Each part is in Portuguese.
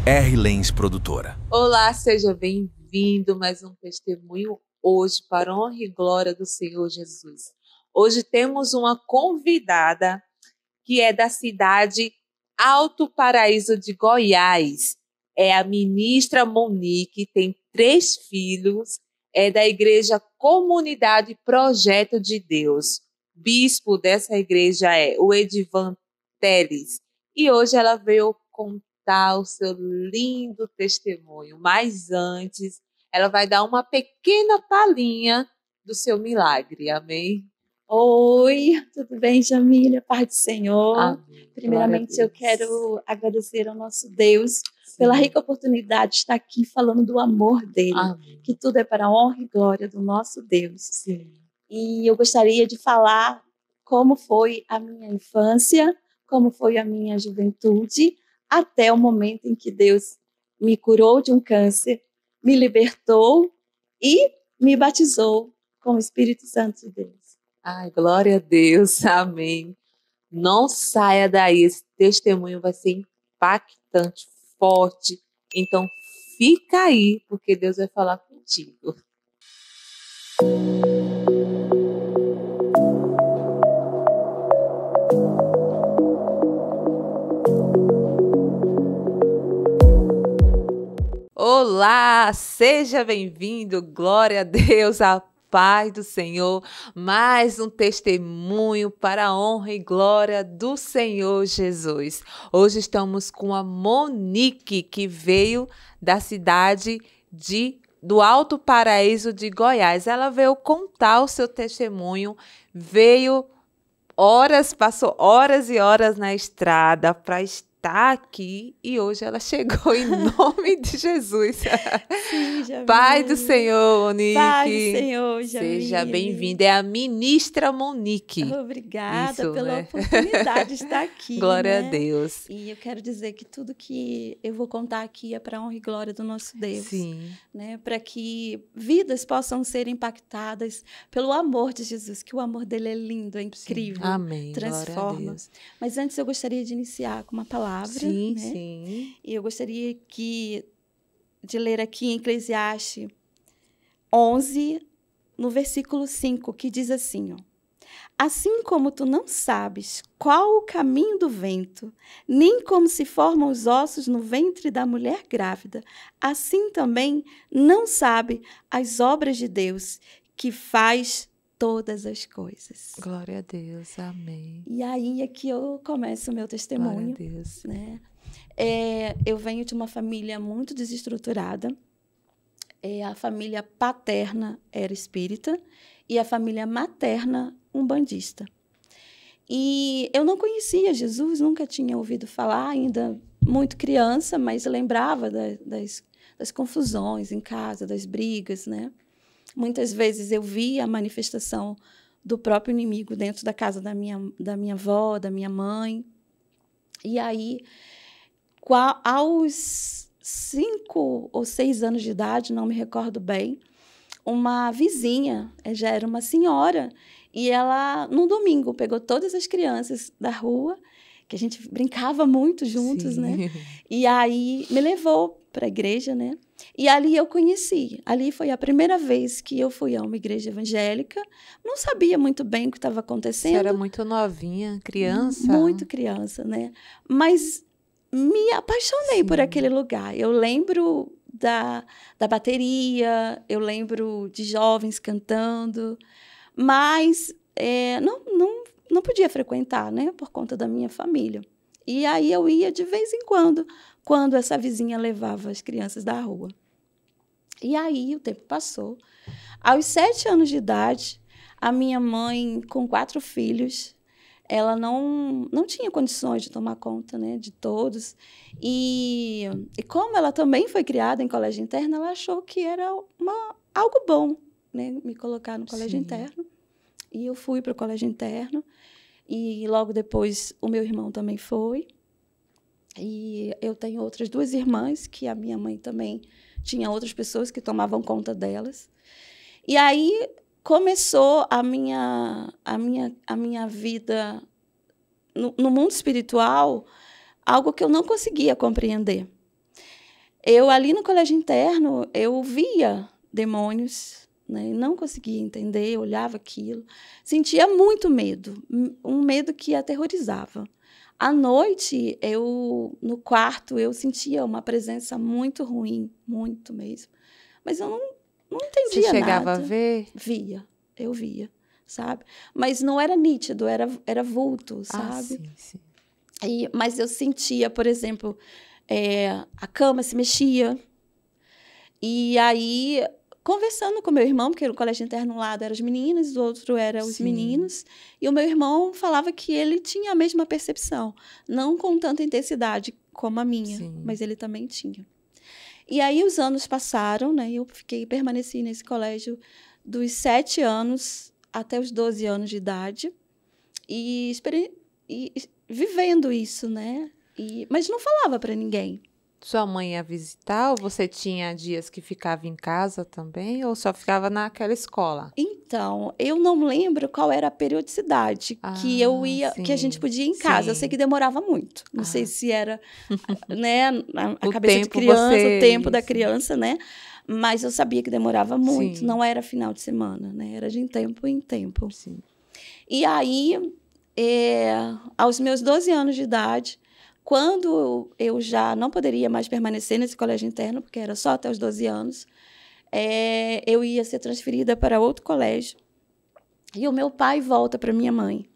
R. Lens Produtora. Olá, seja bem-vindo mais um testemunho hoje para a honra e glória do Senhor Jesus. Hoje temos uma convidada que é da cidade Alto Paraíso de Goiás. É a ministra Monique, tem 3 filhos, é da igreja Comunidade Projeto de Deus. Bispo dessa igreja é o Edivan Teles. E hoje ela veio contar o seu lindo testemunho. Mas antes, ela vai dar uma pequena palhinha do seu milagre. Amém? Oi, tudo bem, Jamília? Paz do Senhor. Amém. Primeiramente, eu quero agradecer ao nosso Deus pela rica oportunidade de estar aqui falando do amor dele, Amém. que tudo é para a honra e glória do nosso Deus. Sim. E eu gostaria de falar como foi a minha infância, como foi a minha juventude, até o momento em que Deus me curou de um câncer, me libertou e me batizou com o Espírito Santo de Deus. Ai, glória a Deus. Amém. Não saia daí. Esse testemunho vai ser impactante, forte. Então, fica aí, porque Deus vai falar contigo. Olá, seja bem-vindo. Glória a Deus, a paz do Senhor. Mais um testemunho para a honra e glória do Senhor Jesus. Hoje estamos com a Monique, que veio da cidade do Alto Paraíso de Goiás. Ela veio contar o seu testemunho, passou horas e horas na estrada para estar aqui e hoje ela chegou em nome de Jesus. Sim, Jamile. Pai do Senhor, Monique. Pai do Senhor, Jamile. Seja bem-vinda. É a ministra Monique. Obrigada Isso, pela né? oportunidade de estar aqui. Glória né? a Deus. E eu quero dizer que tudo que eu vou contar aqui é para a honra e glória do nosso Deus. Sim. Né? Para que vidas possam ser impactadas pelo amor de Jesus, que o amor dele é lindo, é incrível. Sim. Amém. Transforma. Glória a Deus. Mas antes eu gostaria de iniciar com uma palavra. Sim, né? sim. E eu gostaria de ler aqui em Eclesiastes 11, no versículo 5, que diz assim, ó: assim como tu não sabes qual o caminho do vento, nem como se formam os ossos no ventre da mulher grávida, assim também não sabe as obras de Deus, que faz todas as coisas. Glória a Deus. Amém. E aí é que eu começo o meu testemunho. Glória a Deus. Né? Eu venho de uma família muito desestruturada. A família paterna era espírita e a família materna umbandista. E eu não conhecia Jesus, nunca tinha ouvido falar, ainda muito criança, mas lembrava das confusões em casa, das brigas, né? Muitas vezes eu via a manifestação do próprio inimigo dentro da casa da minha avó, da minha mãe. E aí, aos 5 ou 6 anos de idade, não me recordo bem, uma vizinha, já era uma senhora, e ela, num domingo, pegou todas as crianças da rua, que a gente brincava muito juntos, Sim. né? E aí me levou para a igreja, né? E ali eu conheci. Ali foi a primeira vez que eu fui a uma igreja evangélica. Não sabia muito bem o que estava acontecendo. Você era muito novinha, criança? Muito criança, né? Mas me apaixonei por aquele lugar. Eu lembro da bateria, eu lembro de jovens cantando, mas não podia frequentar, né? Por conta da minha família. E aí eu ia de vez em quando essa vizinha levava as crianças da rua. E aí o tempo passou. Aos 7 anos de idade, a minha mãe, com 4 filhos, ela não tinha condições de tomar conta, né, de todos. E como ela também foi criada em colégio interno, ela achou que era algo bom, né, me colocar no colégio interno. E eu fui para o colégio interno. E logo depois o meu irmão também foi. E eu tenho outras 2 irmãs, que a minha mãe também tinha outras pessoas que tomavam conta delas. E aí começou a minha vida no mundo espiritual, algo que eu não conseguia compreender. Eu, ali no colégio interno, eu via demônios, né? Não conseguia entender, olhava aquilo. Sentia muito medo, um medo que aterrorizava. À noite, no quarto, eu sentia uma presença muito ruim, muito mesmo. Mas eu não entendia nada. Você chegava a ver? Eu via, sabe? Mas não era nítido, era vulto, sabe? Sim, sim. Mas eu sentia, por exemplo, a cama se mexia. E aí, conversando com meu irmão, porque no colégio interno um lado eram as meninas, do outro eram os meninos, e o meu irmão falava que ele tinha a mesma percepção, não com tanta intensidade como a minha, mas ele também tinha. E aí os anos passaram, né? Eu permaneci nesse colégio dos 7 anos até os 12 anos de idade, e vivendo isso, né? Mas não falava para ninguém. Sua mãe ia visitar ou você tinha dias que ficava em casa também ou só ficava naquela escola? Então, eu não lembro qual era a periodicidade que eu ia, que a gente podia ir em casa. Eu sei que demorava muito. Não sei se era, né, a cabeça de criança, o tempo da criança, né? Mas eu sabia que demorava muito. Não era final de semana, né? Era de tempo em tempo. Sim. E aí, aos meus 12 anos de idade, quando eu já não poderia mais permanecer nesse colégio interno, porque era só até os 12 anos, eu ia ser transferida para outro colégio. E o meu pai volta para minha mãe.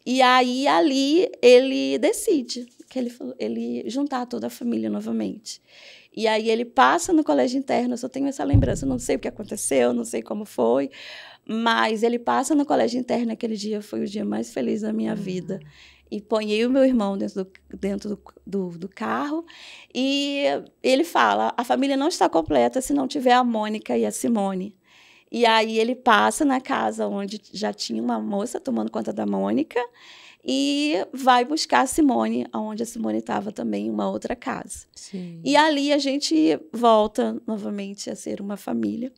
E aí, ali, ele decide que ele juntar toda a família novamente. E aí, ele passa no colégio interno. Eu só tenho essa lembrança. Eu não sei o que aconteceu, não sei como foi. Mas ele passa no colégio interno. Aquele dia foi o dia mais feliz da minha vida. E põe eu e o meu irmão dentro do carro. E ele fala, a família não está completa se não tiver a Mônica e a Simone. E aí ele passa na casa onde já tinha uma moça tomando conta da Mônica e vai buscar a Simone, onde a Simone estava também em uma outra casa. Sim. E ali a gente volta novamente a ser uma família.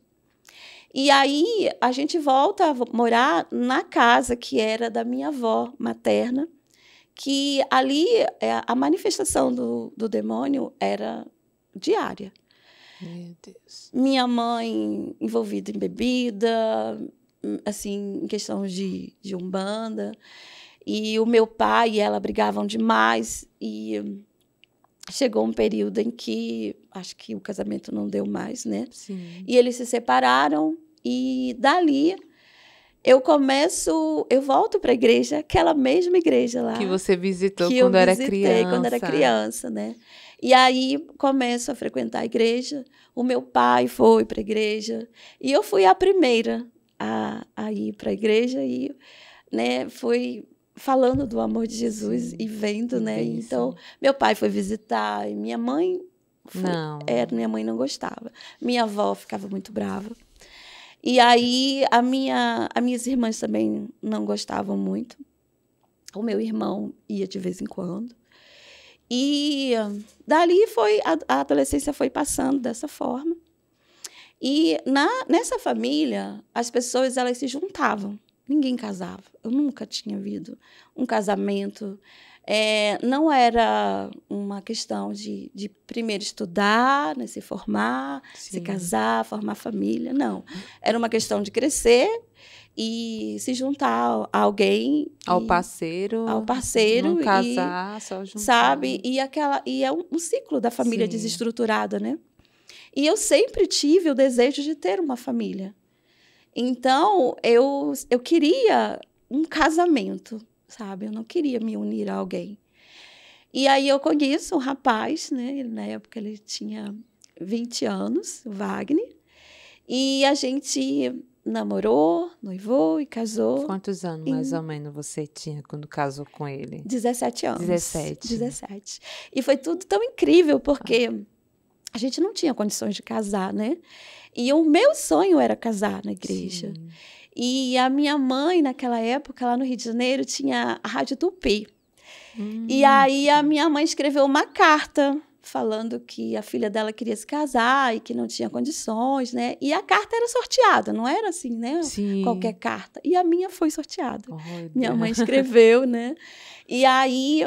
E aí a gente volta a morar na casa que era da minha avó materna, que ali a manifestação do demônio era diária. Meu Deus. Minha mãe envolvida em bebida, assim, em questão de umbanda. E o meu pai e ela brigavam demais. E chegou um período em que acho que o casamento não deu mais, né? Sim. E eles se separaram. E dali eu volto para a igreja, aquela mesma igreja lá. Que você visitou que quando eu era visitei criança. quando era criança, né? E aí começo a frequentar a igreja. O meu pai foi para a igreja. E eu fui a primeira a ir para a igreja. E, né, fui falando do amor de Jesus e vendo, né? Então, meu pai foi visitar e minha mãe... minha mãe não gostava. Minha avó ficava muito brava. E aí, as minhas irmãs também não gostavam muito. O meu irmão ia de vez em quando. E dali a adolescência foi passando dessa forma. E nessa família, as pessoas elas se juntavam. Ninguém casava. Eu nunca tinha visto um casamento. Não era uma questão de primeiro estudar, né, se formar, se casar, formar família. Não. Era uma questão de crescer e se juntar a alguém. Ao parceiro. Não casar, só juntar. Sabe? E é um ciclo da família desestruturada, né? E eu sempre tive o desejo de ter uma família. Então, eu queria um casamento, sabe? Eu não queria me unir a alguém. E aí eu conheço um rapaz, né? Na época ele tinha 20 anos, o Wagner. E a gente namorou, noivou e casou. Quantos anos, mais ou menos, você tinha quando casou com ele? 17 anos. 17. E foi tudo tão incrível, porque a gente não tinha condições de casar, né? E o meu sonho era casar na igreja. Sim. E a minha mãe, naquela época, lá no Rio de Janeiro, tinha a Rádio Tupi. E aí a minha mãe escreveu uma carta falando que a filha dela queria se casar e que não tinha condições, né? E a carta era sorteada, não era assim, né? Sim. Qualquer carta. E a minha foi sorteada. Oh, minha mãe escreveu, né? E aí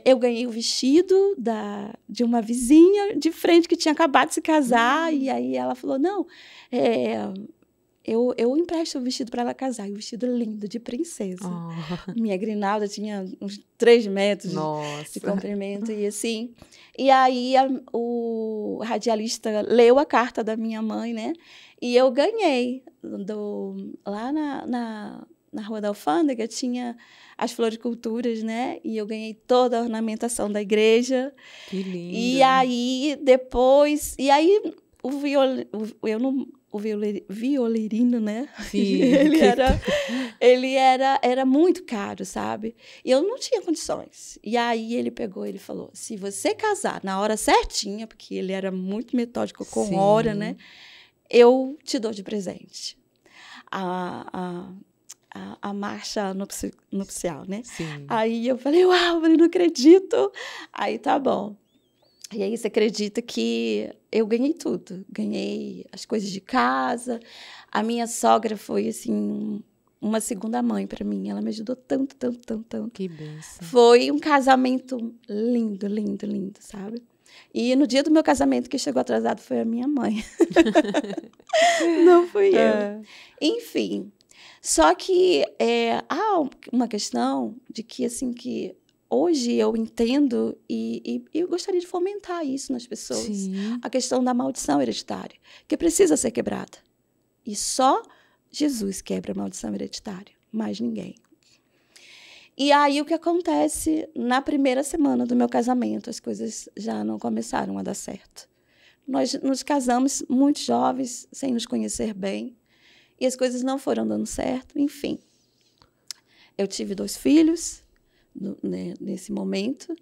eu ganhei o vestido de uma vizinha de frente que tinha acabado de se casar. E aí ela falou, não, eu empresto o vestido para ela casar. E o vestido lindo, de princesa. Minha grinalda tinha uns 3 metros de comprimento. E assim. E aí o radialista leu a carta da minha mãe, né? E eu ganhei. Lá na Rua da Alfândega tinha as floriculturas, né? E eu ganhei toda a ornamentação da igreja. Que lindo. E aí, depois... E aí, o violeirino, né? Sim. ele era muito caro, sabe? E eu não tinha condições. E aí ele pegou, ele falou, se você casar na hora certinha, porque ele era muito metódico com hora, né? Eu te dou de presente a marcha nupcial, né? Sim. Aí eu falei, uau, eu não acredito. Aí tá bom. E aí você acredita que eu ganhei tudo. Ganhei as coisas de casa. A minha sogra foi, assim, uma segunda mãe para mim. Ela me ajudou tanto, tanto, tanto, tanto. Que bênção. Foi um casamento lindo, lindo, lindo, sabe? E no dia do meu casamento, que chegou atrasado foi a minha mãe. Não fui eu. Enfim. Só que há uma questão de que, assim, que hoje eu entendo e eu gostaria de fomentar isso nas pessoas. Sim. A questão da maldição hereditária, que precisa ser quebrada. E só Jesus quebra a maldição hereditária, mais ninguém. E aí o que acontece na primeira semana do meu casamento, as coisas já não começaram a dar certo. Nós nos casamos muito jovens, sem nos conhecer bem, e as coisas não foram dando certo, enfim. Eu tive 2 filhos nesse momento,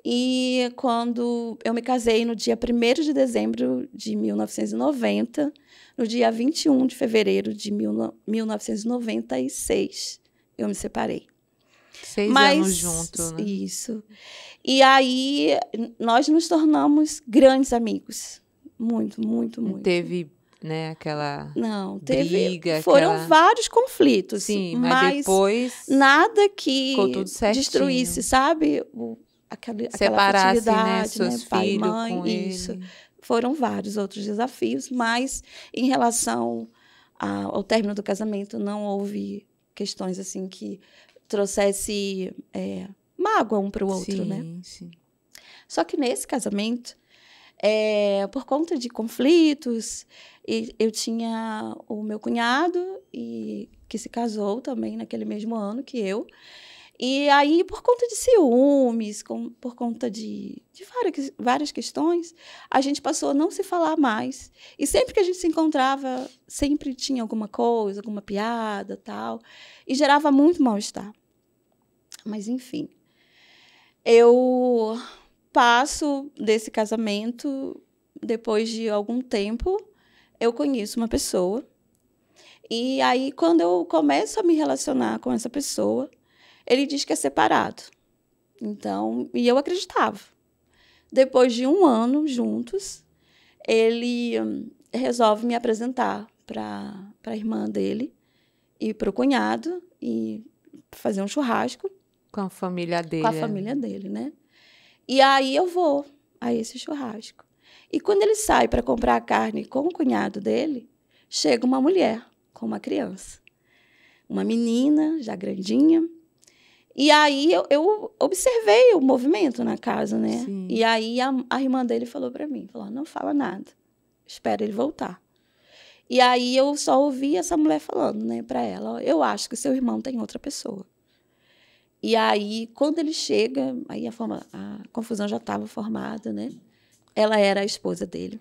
e quando eu me casei no dia 1º de dezembro de 1990, no dia 21 de fevereiro de 1996, eu me separei. 6 anos juntos, né? Isso. E aí, nós nos tornamos grandes amigos. Muito, muito, muito. Não teve, né, aquela briga. aquela... Foram vários conflitos. Sim, mas depois... nada que ficou tudo certinho. Destruísse, sabe? Aquela separasse, né, afetividade, seus pai e filhos mãe, com isso. ele. Foram vários outros desafios, mas em relação ao término do casamento, não houve questões assim que trouxesse mágoa um para o outro, sim, né? Sim. Só que nesse casamento, por conta de conflitos, eu tinha o meu cunhado, que se casou também naquele mesmo ano que eu. E aí, por conta de ciúmes, por conta de várias questões, a gente passou a não se falar mais. E sempre que a gente se encontrava, sempre tinha alguma coisa, alguma piada, tal. E gerava muito mal-estar. Mas, enfim. Eu passo desse casamento, depois de algum tempo, eu conheço uma pessoa. E aí, quando eu começo a me relacionar com essa pessoa, ele diz que é separado. Então, e eu acreditava. Depois de 1 ano juntos, ele resolve me apresentar para a irmã dele e para o cunhado e fazer um churrasco. Com a família dele. Com a família dele, né? E aí eu vou a esse churrasco. E quando ele sai para comprar a carne com o cunhado dele, chega uma mulher com uma criança. Uma menina, já grandinha. E aí eu observei o movimento na casa, né? Sim. E aí a irmã dele falou para mim, não fala nada, espera ele voltar. E aí eu só ouvi essa mulher falando, né, para ela, eu acho que seu irmão tem outra pessoa. E aí, quando ele chega, aí a confusão já estava formada, né? Ela era a esposa dele.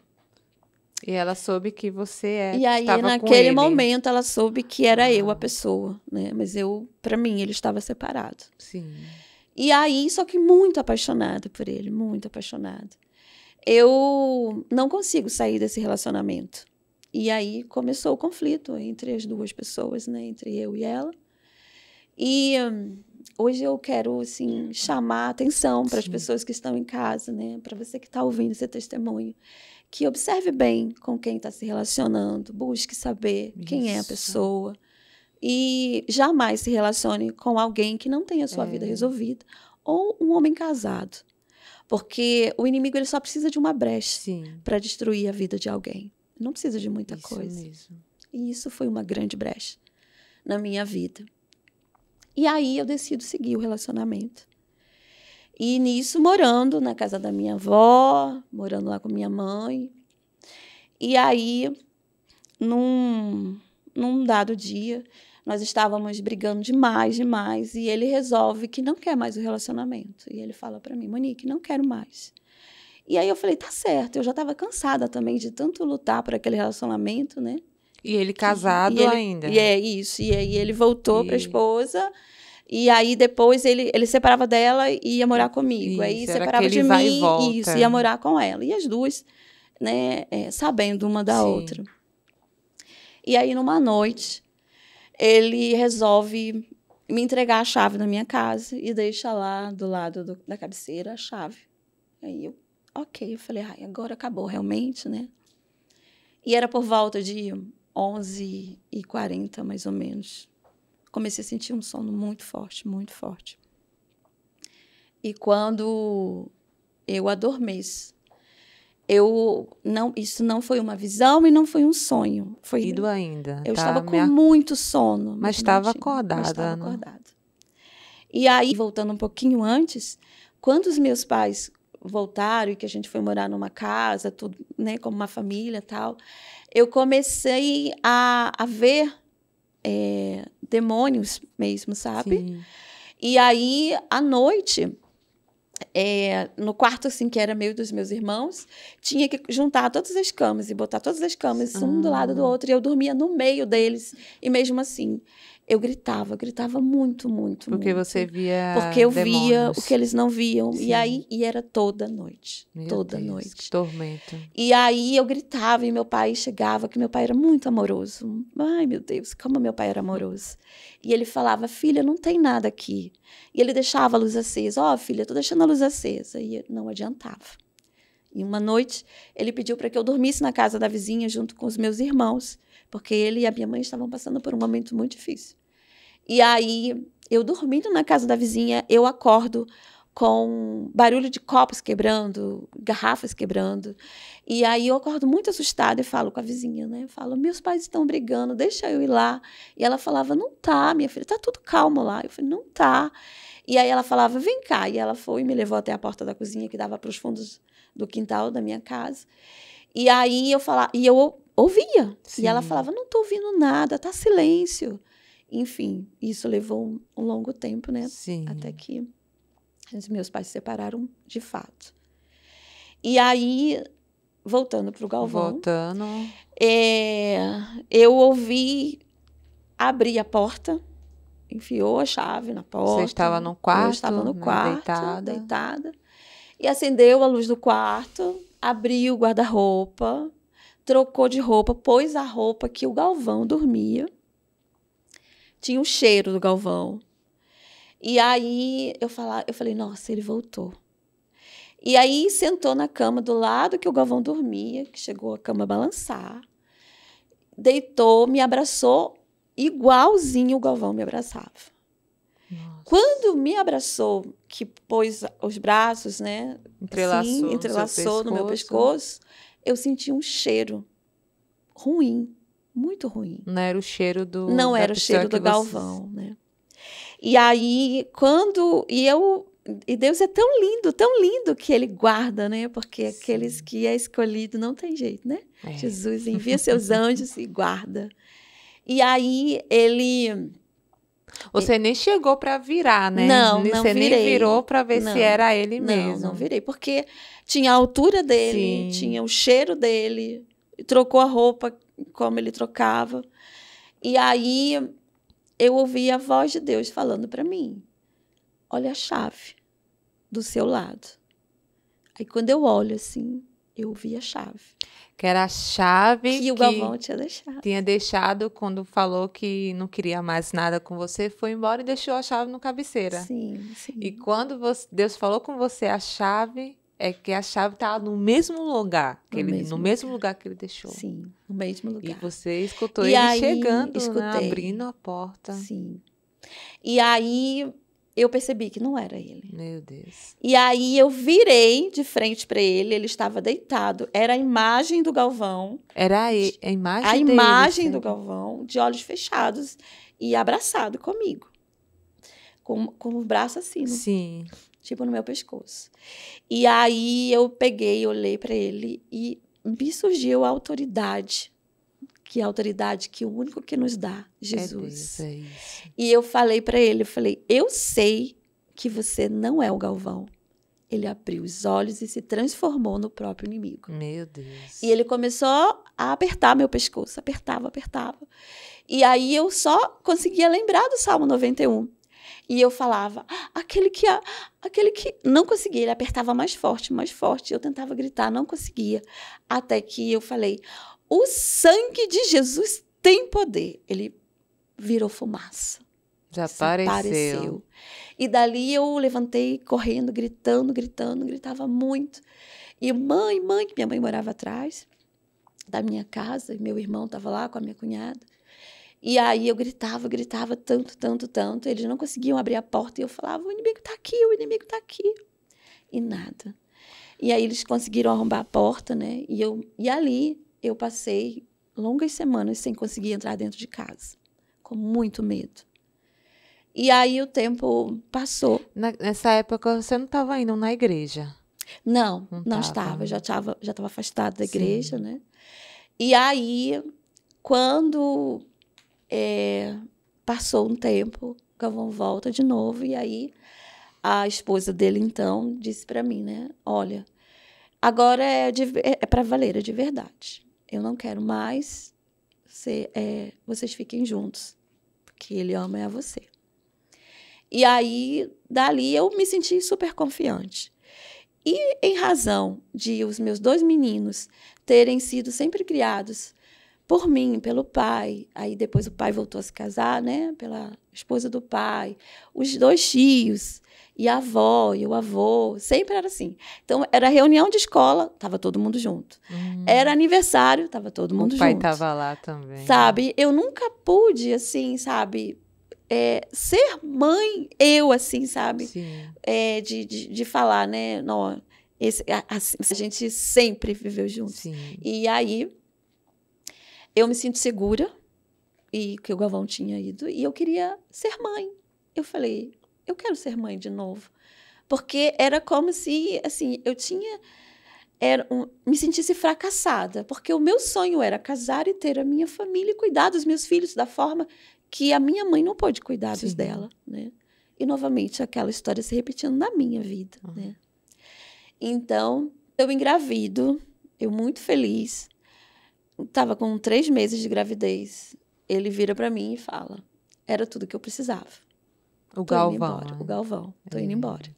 E ela soube que você E aí, estava naquele com ele. momento, ela soube que era eu a pessoa, né? Mas para mim, ele estava separado. Sim. E aí, só que muito apaixonada por ele, muito apaixonada. Eu não consigo sair desse relacionamento. E aí começou o conflito entre as 2 pessoas, né? Entre eu e ela. E hoje eu quero, assim, chamar a atenção para as pessoas que estão em casa, né? Para você que está ouvindo esse testemunho. Que observe bem com quem está se relacionando, busque saber quem é a pessoa. E jamais se relacione com alguém que não tenha a sua vida resolvida. Ou um homem casado. Porque o inimigo ele só precisa de uma brecha para destruir a vida de alguém. Não precisa de muita coisa. Mesmo. E isso foi uma grande brecha na minha vida. E aí eu decido seguir o relacionamento. E nisso, morando na casa da minha avó, morando lá com minha mãe. E aí, num dado dia, nós estávamos brigando demais, e ele resolve que não quer mais o relacionamento. E ele fala para mim, Monique, não quero mais. E aí eu falei, tá certo, eu já estava cansada também de tanto lutar por aquele relacionamento, né? E ele casado ainda. E é isso, e aí ele voltou para a esposa, e aí depois ele separava dela e ia morar comigo. Isso, aí separava de mim e isso, ia morar com ela. E as duas, né, sabendo uma da outra. E aí, numa noite, ele resolve me entregar a chave da minha casa e deixa lá do lado da cabeceira a chave. Aí eu, ok, eu falei, ai, agora acabou realmente, né? E era por volta de 11h40, mais ou menos. Comecei a sentir um sono muito forte, muito forte. E quando eu adormeço, isso não foi uma visão e não foi um sonho. Foi ido ainda. Eu estava com muito sono. Mas estava acordada. Mas estava acordada. E aí, voltando um pouquinho antes, quando os meus pais voltaram e que a gente foi morar numa casa, tudo, né, como uma família e tal, eu comecei a ver demônios mesmo, sabe? Sim. E aí, à noite, no quarto, assim, que era meu e dos meus irmãos, tinha que juntar todas as camas e botar todas as camas um do lado do outro, e eu dormia no meio deles. E mesmo assim, eu gritava muito, muito, porque muito. Você via Porque eu demônios. via o que eles não viam. Sim. E era toda noite. Meu toda Deus, noite. Que tormento. E aí eu gritava e meu pai chegava, que meu pai era muito amoroso. Ai, meu Deus, como meu pai era amoroso. E ele falava, filha, não tem nada aqui. E ele deixava a luz acesa. Ó, filha, tô deixando a luz acesa. E não adiantava. E uma noite, ele pediu para que eu dormisse na casa da vizinha junto com os meus irmãos, porque ele e a minha mãe estavam passando por um momento muito difícil. E aí, eu dormindo na casa da vizinha, eu acordo com barulho de copos quebrando, garrafas quebrando. E aí eu acordo muito assustada e falo com a vizinha, né? Eu falo, meus pais estão brigando, deixa eu ir lá. E ela falava, não tá, minha filha, tá tudo calmo lá. Eu falei, não tá. E aí ela falava, vem cá. E ela foi e me levou até a porta da cozinha, que dava para os fundos do quintal da minha casa. E aí eu falava, e eu ouvia. Sim. E ela falava, não tô ouvindo nada, tá silêncio. Enfim, isso levou um longo tempo, né? Sim. Até que os meus pais se separaram de fato. E aí, voltando para o Galvão, eu ouvi abrir a porta, enfiou a chave na porta. Você estava no quarto? Eu estava no quarto, deitada. E acendeu a luz do quarto, abriu o guarda-roupa, trocou de roupa, pôs a roupa que o Galvão dormia. Tinha o cheiro do Galvão. E aí eu falei, nossa, ele voltou. E aí sentou na cama do lado que o Galvão dormia, que chegou a cama a balançar. Deitou, me abraçou, igualzinho o Galvão me abraçava. Nossa. Quando me abraçou, que pôs os braços, né? Entrelaçou no meu pescoço, eu senti um cheiro ruim. Muito ruim. Não era o cheiro do... Não era o cheiro do Galvão, né? E aí, E Deus é tão lindo que Ele guarda, né? Porque Sim. Aqueles que é escolhido não tem jeito, né? Jesus envia seus anjos e guarda. E aí, Ele... Você nem chegou para virar, né? Não Você virei. Nem virou para ver se era Ele mesmo. Não virei, porque tinha a altura dele, tinha o cheiro dele, trocou a roupa como ele trocava. E aí eu ouvi a voz de Deus falando para mim, olha a chave do seu lado. Aí quando eu olho assim, eu ouvi a chave. Que era a chave que o Galvão tinha deixado. Tinha deixado quando falou que não queria mais nada com você, foi embora e deixou a chave no cabeceira. Sim. E quando Deus falou com você a chave, é que a chave tá no mesmo lugar, no mesmo lugar que ele deixou. Sim, no mesmo lugar. E você escutou E ele aí, chegando, né, escutei. abrindo a porta. Sim. E aí eu percebi que não era ele. Meu Deus. E aí eu virei de frente para ele, ele estava deitado. Era a imagem do Galvão. Era a imagem A dele, imagem sempre. do Galvão, de olhos fechados e abraçado comigo. Com o braço assim, Sim. tipo no meu pescoço. E aí eu peguei, olhei para ele e me surgiu a autoridade. Que é a autoridade que o único que nos dá, Jesus. É Deus, é isso. E eu falei para ele, eu sei que você não é o Galvão. Ele abriu os olhos e se transformou no próprio inimigo. Meu Deus. E ele começou a apertar meu pescoço, apertava. E aí eu só conseguia lembrar do Salmo 91. E eu falava, aquele que não conseguia, ele apertava mais forte. Eu tentava gritar, não conseguia. Até que eu falei, o sangue de Jesus tem poder. Ele virou fumaça. Desapareceu. E dali eu levantei correndo, gritando, gritava muito. E mãe, que minha mãe morava atrás da minha casa, e meu irmão estava lá com a minha cunhada. E aí eu gritava tanto. Eles não conseguiam abrir a porta e eu falava, o inimigo está aqui. E nada. E aí eles conseguiram arrombar a porta, né? E ali eu passei longas semanas sem conseguir entrar dentro de casa, com muito medo. E aí o tempo passou. Nessa época você não estava indo na igreja? Não estava. Já estava afastada da igreja, né? E aí, quando passou um tempo, o Galvão volta de novo, e aí a esposa dele, então, disse para mim, né? Olha, agora é para valer, é de verdade. Eu não quero mais vocês fiquem juntos, porque ele ama é a você. E aí, dali, eu me senti super confiante. E em razão de os meus 2 meninos terem sido sempre criados por mim, pelo pai, aí depois o pai voltou a se casar, né, pela esposa do pai, os 2 tios, e a avó, e o avô, sempre era assim. Então, era reunião de escola, estava todo mundo junto. Era aniversário, estava todo mundo junto. O pai estava lá também. Sabe, eu nunca pude, assim, sabe, ser mãe, assim, sabe? Sim. De falar, né? Não, a gente sempre viveu juntos. Sim. E aí, eu me sinto segura, e que o Galvão tinha ido, e eu queria ser mãe. Eu falei, eu quero ser mãe de novo. Porque era como se, assim, eu tinha... me sentisse fracassada, porque o meu sonho era casar e ter a minha família e cuidar dos meus filhos da forma que a minha mãe não pôde cuidar dos dela, né? E, novamente, aquela história se repetindo na minha vida, né? Então, eu engravido, eu muito feliz, estava com 3 meses de gravidez, ele vira para mim e fala, era tudo que eu precisava. O Galvão. O Galvão, tô indo embora.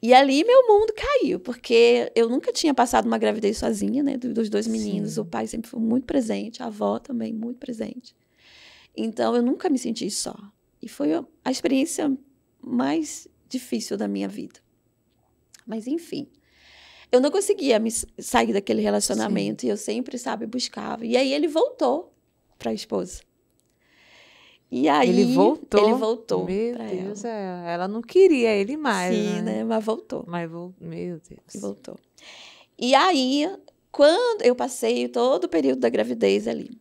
E ali meu mundo caiu, porque eu nunca tinha passado uma gravidez sozinha, né? Dos 2 meninos, o pai sempre foi muito presente, a avó também muito presente. Então, eu nunca me senti só. E foi a experiência mais difícil da minha vida. Mas, enfim, eu não conseguia sair daquele relacionamento. E eu sempre, sabe, buscava. E aí, ele voltou para a esposa. E aí... Ele voltou. Meu Deus, ela não queria ele mais, sim, né? Mas voltou. Meu Deus. E voltou. E aí, quando eu passei todo o período da gravidez ali,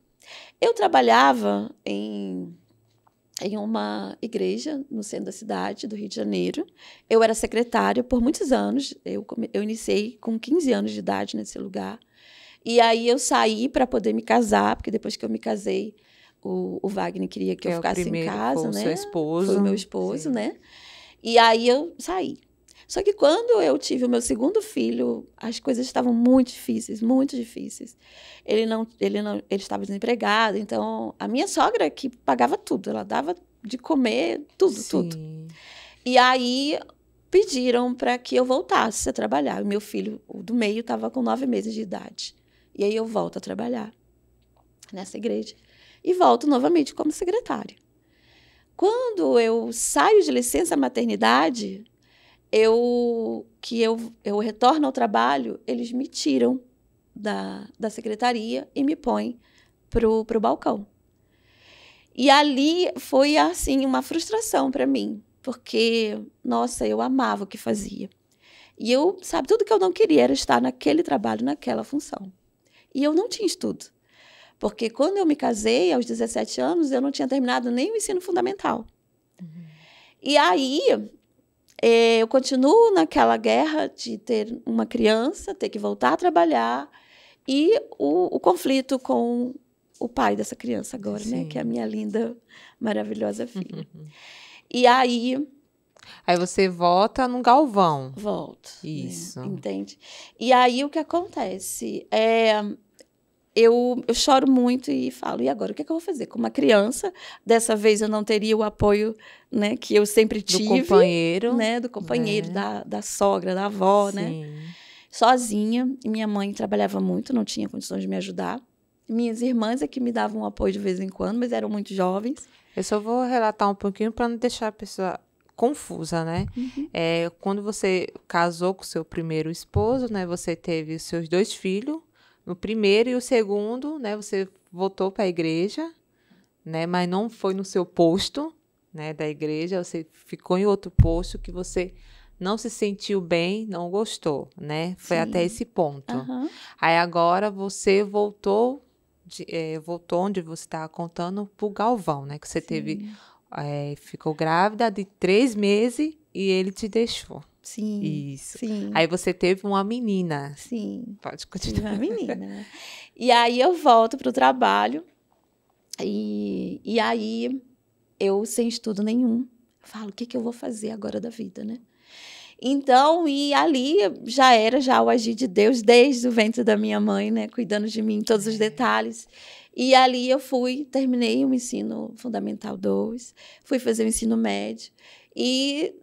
eu trabalhava em uma igreja no centro da cidade do Rio de Janeiro. Eu era secretária por muitos anos. Eu iniciei com 15 anos de idade nesse lugar. E aí eu saí para poder me casar, porque depois que eu me casei, o Wagner queria que eu ficasse em casa, né? Foi o seu esposo. Foi o meu esposo, né? E aí eu saí. Só que quando eu tive o meu segundo filho, as coisas estavam muito difíceis, muito difíceis. Ele estava desempregado, então a minha sogra que pagava tudo, ela dava de comer tudo. E aí pediram para que eu voltasse a trabalhar. O meu filho, o do meio, estava com 9 meses de idade. E aí eu volto a trabalhar nessa igreja e volto novamente como secretária. Quando eu saio de licença maternidade, eu retorno ao trabalho, eles me tiram da secretaria e me põem pro balcão. E ali foi, assim, uma frustração para mim, porque, nossa, eu amava o que fazia. E eu, sabe, tudo que eu não queria era estar naquele trabalho, naquela função. E eu não tinha estudo, porque quando eu me casei, aos 17 anos, eu não tinha terminado nem o ensino fundamental. E aí, eu continuo naquela guerra de ter uma criança, ter que voltar a trabalhar, e o conflito com o pai dessa criança agora, né? Que é a minha linda, maravilhosa filha. E aí... Aí você volta no Galvão. Volto. Isso. Né? Entende? E aí, o que acontece? Eu choro muito e falo, e agora, o que é que eu vou fazer? Com uma criança, dessa vez eu não teria o apoio, né, que eu sempre tive. Do companheiro. Né, do companheiro, da sogra, da avó, Sim. né? Sozinha. E minha mãe trabalhava muito, não tinha condições de me ajudar. Minhas irmãs é que me davam um apoio de vez em quando, mas eram muito jovens. Eu só vou relatar um pouquinho para não deixar a pessoa confusa, né? Quando você casou com seu primeiro esposo, né? Você teve seus 2 filhos. No primeiro e o segundo, né? Você voltou para a igreja, né? Mas não foi no seu posto, né? Da igreja. Você ficou em outro posto que você não se sentiu bem, não gostou, né? Foi até esse ponto. Aí agora você voltou, voltou onde você estava contando pro Galvão, né? Que você teve, ficou grávida de 3 meses e ele te deixou. Sim. Isso. Sim. Aí você teve uma menina. Sim. Pode continuar. Uma menina, né? E aí eu volto pro trabalho e aí eu, sem estudo nenhum, falo, o que eu vou fazer agora da vida, né? Então, e ali já era o agir de Deus desde o ventre da minha mãe, né? Cuidando de mim em todos os detalhes. E ali eu terminei o ensino fundamental 2, fui fazer o ensino médio e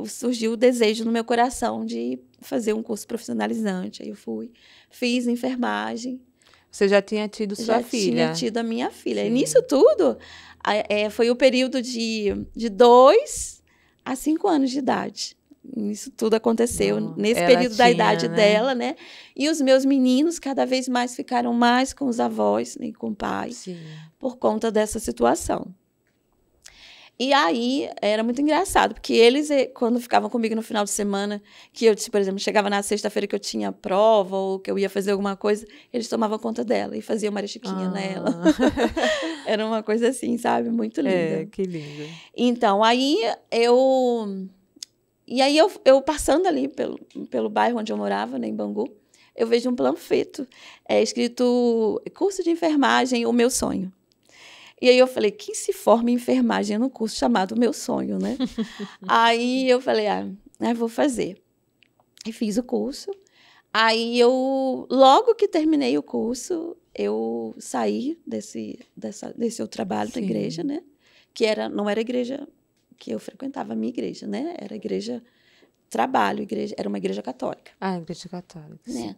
surgiu o desejo no meu coração de fazer um curso profissionalizante. Aí eu fiz enfermagem. Você já tinha tido sua filha? Já tinha tido a minha filha. Sim. E nisso tudo, foi o período de 2 a 5 anos de idade. Isso tudo aconteceu nesse período da idade dela, né? E os meus meninos cada vez mais ficaram mais com os avós, né, com o pai, por conta dessa situação. E aí, era muito engraçado, porque eles, quando ficavam comigo no final de semana, que eu, por exemplo, chegava na sexta-feira que eu tinha prova ou que eu ia fazer alguma coisa, eles tomavam conta dela e faziam uma chiquinha nela. Era uma coisa assim, sabe? Muito linda. Que lindo. Então, aí eu passando ali pelo bairro onde eu morava, né, em Bangu, eu vejo um panfleto escrito Curso de Enfermagem, o meu sonho. E aí eu falei, quem se forma em enfermagem num curso chamado Meu Sonho, né? Aí eu falei, vou fazer. E fiz o curso. Aí logo que terminei o curso, eu saí desse outro trabalho da igreja, né? Que não era a igreja que eu frequentava, a minha igreja, né? Era a igreja trabalho, era uma igreja católica. Igreja católica. Né?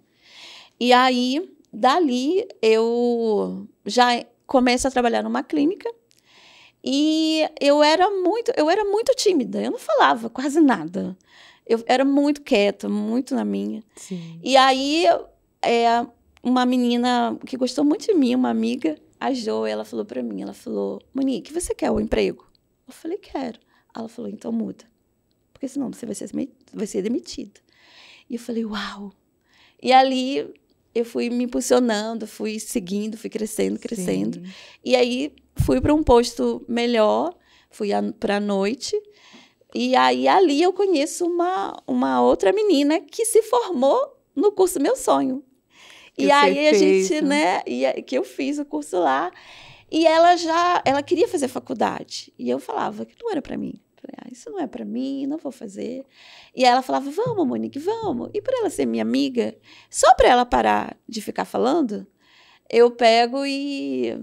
E aí, dali, eu já começo a trabalhar numa clínica e eu era muito tímida, eu não falava quase nada. Eu era muito quieta, muito na minha. Sim. E aí, uma menina que gostou muito de mim, uma amiga, a Jo, ela falou para mim, Monique, você quer o emprego? Eu falei, quero. Ela falou, então muda, porque senão você vai ser demitida. E eu falei, uau! E ali eu fui me impulsionando, fui seguindo, fui crescendo. Sim. E aí fui para um posto melhor, fui para a noite. E aí ali eu conheço uma outra menina que se formou no curso Meu Sonho. E aí a gente, né, que eu fiz o curso lá. E ela queria fazer faculdade. E eu falava que não era para mim. Falei, isso não é para mim, não vou fazer. E ela falava, vamos, Monique, vamos. E por ela ser minha amiga, só para ela parar de ficar falando, eu pego e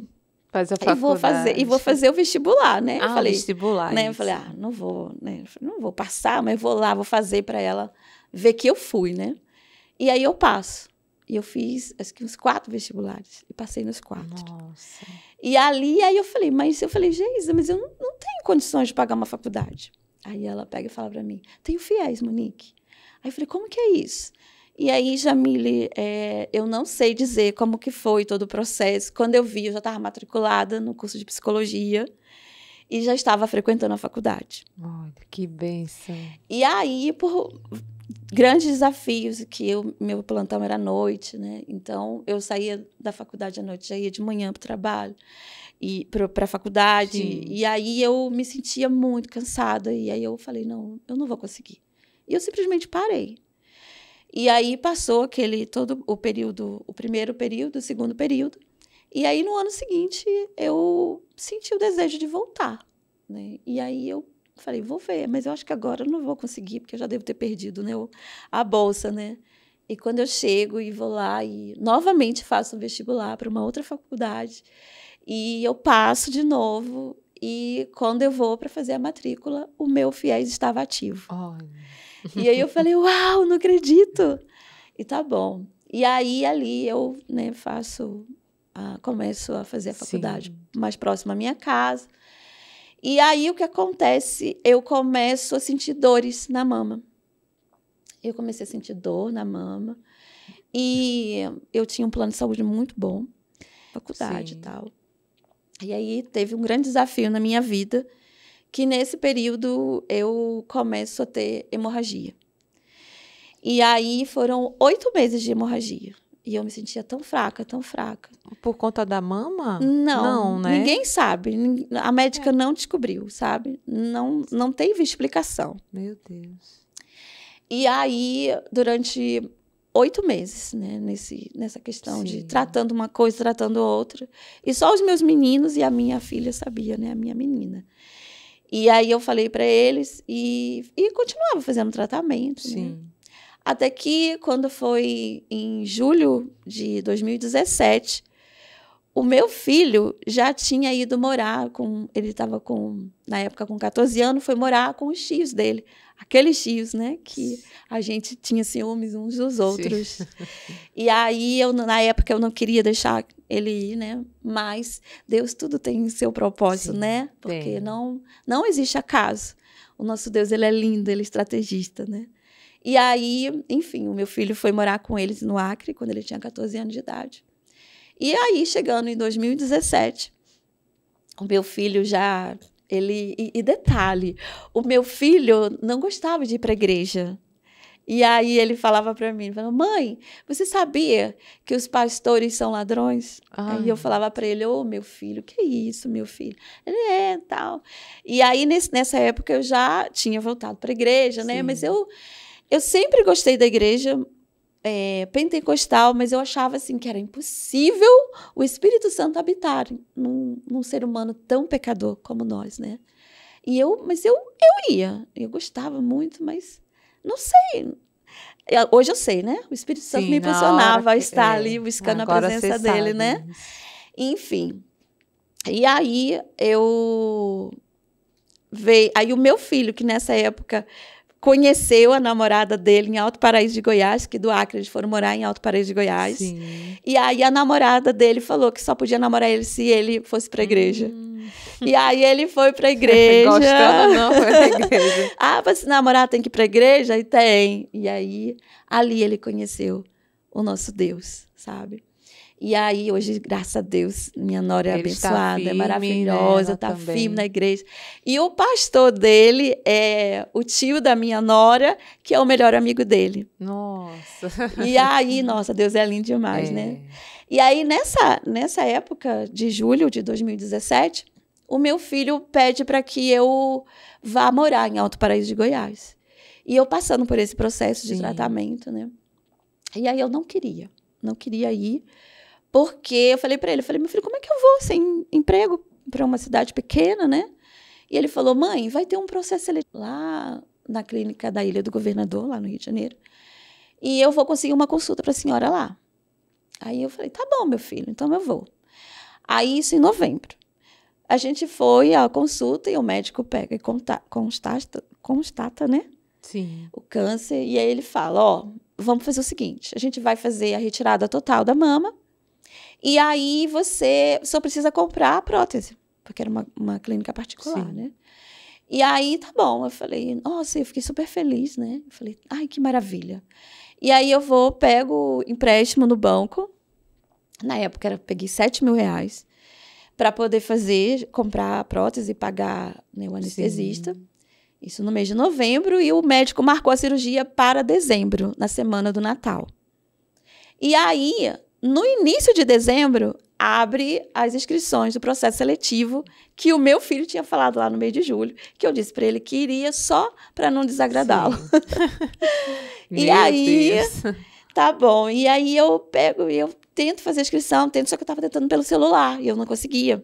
vou fazer o vestibular, né? Eu falei, vestibular. Né? Eu falei, não vou, né? Não vou passar, mas vou lá, vou fazer para ela ver que eu fui, né? E aí eu passo. E eu fiz, acho que uns 4 vestibulares. E passei nos 4. Nossa. E ali, aí eu falei, Geisa, mas eu não tenho condições de pagar uma faculdade. Aí ela pega e fala para mim, tenho fiéis, Monique. Aí eu falei, como que é isso? E aí, Jamile, eu não sei dizer como que foi todo o processo. Quando eu vi, eu já estava matriculada no curso de psicologia e já estava frequentando a faculdade. Olha, que bênção. E aí, por grandes desafios, que meu plantão era à noite, né? Então, eu saía da faculdade à noite, já ia de manhã para o trabalho e para a faculdade. Sim. E aí, eu me sentia muito cansada. E aí, eu falei, não, eu não vou conseguir. E eu simplesmente parei. E aí passou todo o período, o primeiro período, o segundo período. E aí, no ano seguinte, eu senti o desejo de voltar, né? E aí eu falei, vou ver, mas eu acho que agora eu não vou conseguir, porque eu já devo ter perdido, né, a bolsa, né? E quando eu chego e vou lá e novamente faço um vestibular para uma outra faculdade, e eu passo de novo, e quando eu vou para fazer a matrícula, o meu FIES estava ativo. Olha. E aí eu falei, uau, não acredito. E tá bom. E aí, ali, eu, né, começo a fazer a faculdade mais próxima à minha casa. E aí, o que acontece? Eu começo a sentir dores na mama. Eu comecei a sentir dor na mama. E eu tinha um plano de saúde muito bom, faculdade e tal. E aí, teve um grande desafio na minha vida, que nesse período eu começo a ter hemorragia. E aí foram 8 meses de hemorragia. E eu me sentia tão fraca, tão fraca. Por conta da mama? Não, né? Ninguém sabe. A médica não descobriu, sabe? Não teve explicação. Meu Deus. E aí, durante 8 meses, né, nessa questão de tratando uma coisa, tratando outra. E só os meus meninos e a minha filha sabiam, né, a minha menina. E aí eu falei para eles e continuava fazendo tratamento. Sim. Né? Até que, quando foi em julho de 2017, o meu filho já tinha ido morar ele estava na época com 14 anos, foi morar com os tios dele. Aqueles tios, né, que a gente tinha ciúmes uns dos outros. E aí, na época, eu não queria deixar ele ir, né? Mas Deus tudo tem seu propósito, né? Porque não existe acaso. O nosso Deus, ele é lindo, ele é estrategista, né? E aí, enfim, o meu filho foi morar com eles no Acre, quando ele tinha 14 anos de idade. E aí, chegando em 2017, o meu filho já... E detalhe, o meu filho não gostava de ir para a igreja. E aí ele falava para mim, mãe, você sabia que os pastores são ladrões? Ai. Aí eu falava para ele, meu filho, que isso, meu filho? Ele tal. E aí, nessa época, eu já tinha voltado para a igreja, né? Mas eu sempre gostei da igreja pentecostal, mas eu achava assim que era impossível o Espírito Santo habitar num ser humano tão pecador como nós, né? Mas eu ia, eu gostava muito, mas não sei. Hoje eu sei, né? O Espírito Santo me impulsionava a estar ali buscando a presença dele, né? Enfim. E aí aí o meu filho, que nessa época conheceu a namorada dele em Alto Paraíso de Goiás, que do Acre eles foram morar em Alto Paraíso de Goiás. Sim. E aí a namorada dele falou que só podia namorar ele se ele fosse para a igreja. E aí ele foi para a igreja. Gostando, não, foi para a igreja. Para se namorar tem que ir para a igreja? E tem. E aí, ali ele conheceu o nosso Deus, sabe? E aí, hoje, graças a Deus, minha nora é abençoada, firme, é maravilhosa, né? está firme na igreja. E o pastor dele é o tio da minha nora, que é o melhor amigo dele. Nossa. E aí, nossa, Deus é lindo demais, né? E aí, nessa época de julho de 2017, o meu filho pede para que eu vá morar em Alto Paraíso de Goiás. E eu passando por esse processo de tratamento, né? E aí eu não queria ir. Porque eu falei para ele, meu filho, como é que eu vou sem emprego para uma cidade pequena, né? E ele falou, mãe, vai ter um processo seletivo lá na clínica da Ilha do Governador, lá no Rio de Janeiro, e eu vou conseguir uma consulta para a senhora lá. Aí eu falei, tá bom, meu filho, então eu vou. Aí, isso em novembro. A gente foi à consulta e o médico pega e constata, né? Sim. O câncer, e aí ele fala, vamos fazer o seguinte, a gente vai fazer a retirada total da mama, e aí você só precisa comprar a prótese, porque era uma clínica particular, né? E aí, tá bom. Eu falei, nossa, eu fiquei super feliz, né? Eu falei, ai, que maravilha. E aí eu pego empréstimo no banco. Na época, eu peguei R$7.000 para poder comprar a prótese e pagar, né, o anestesista. Sim. Isso no mês de novembro. E o médico marcou a cirurgia para dezembro, na semana do Natal. E aí, no início de dezembro, abre as inscrições do processo seletivo que o meu filho tinha falado lá no mês de julho, que eu disse para ele que iria só para não desagradá-lo. E aí, tá bom. E aí eu pego e eu tento fazer a inscrição, só que eu estava tentando pelo celular e eu não conseguia.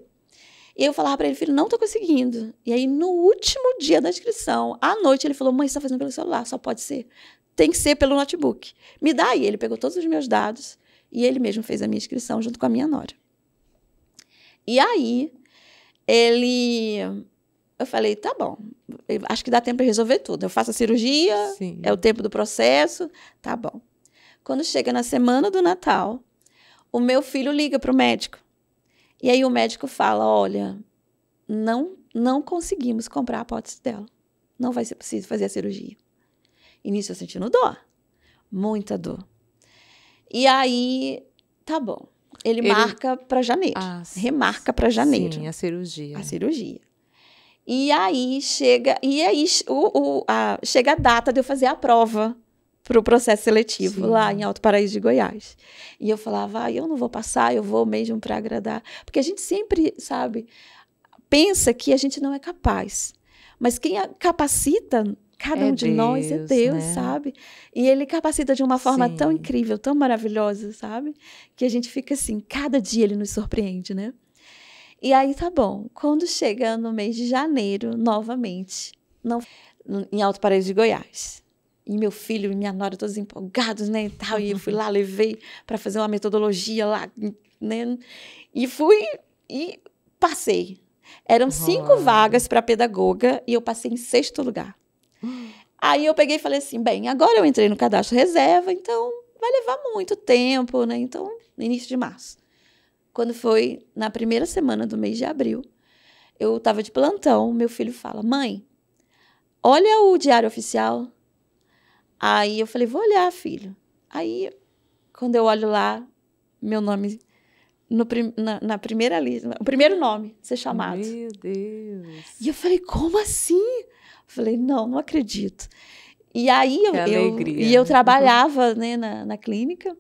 E eu falava para ele, filho, não estou conseguindo. E aí, no último dia da inscrição, à noite, ele falou, mãe, você está fazendo pelo celular, só pode ser. Tem que ser pelo notebook. Me dá aí. Ele pegou todos os meus dados e ele mesmo fez a minha inscrição junto com a minha nora. E aí, eu falei, tá bom, acho que dá tempo para resolver tudo. Eu faço a cirurgia, Sim. É o tempo do processo, tá bom. Quando chega na semana do Natal, o meu filho liga para o médico. E aí o médico fala, olha, não conseguimos comprar a prótese dela. Não vai ser preciso fazer a cirurgia. E nisso eu sentindo dor, muita dor. E aí, tá bom. Ele marca para janeiro, remarca para janeiro. Sim, a cirurgia. A cirurgia. E aí chega a data de eu fazer a prova para o processo seletivo. Sim. Lá em Alto Paraíso de Goiás. E eu falava, eu não vou passar, eu vou mesmo para agradar. Porque a gente sempre, sabe, pensa que a gente não é capaz. Mas quem capacita cada um de nós é Deus, né? Sabe? E ele capacita de uma forma tão incrível, tão maravilhosa, sabe? Que a gente fica assim, cada dia ele nos surpreende, né? E aí, tá bom. Quando chega no mês de janeiro, novamente, em Alto Paraíso de Goiás, e meu filho e minha nora todos empolgados, né, e tal, e eu fui lá, levei para fazer uma metodologia lá, né, e fui e passei. Eram 5 vagas para pedagoga e eu passei em 6º lugar. Aí eu peguei e falei assim, bem, agora eu entrei no cadastro reserva, então vai levar muito tempo, né? Então, no início de março. Quando foi na primeira semana do mês de abril, eu estava de plantão, meu filho fala, mãe, olha o diário oficial. Aí eu falei, vou olhar, filho. Aí, quando eu olho lá, meu nome na primeira lista, o primeiro nome ser chamado. Meu Deus. E eu falei, como assim? Falei, não acredito. E aí eu trabalhava, né, na clínica.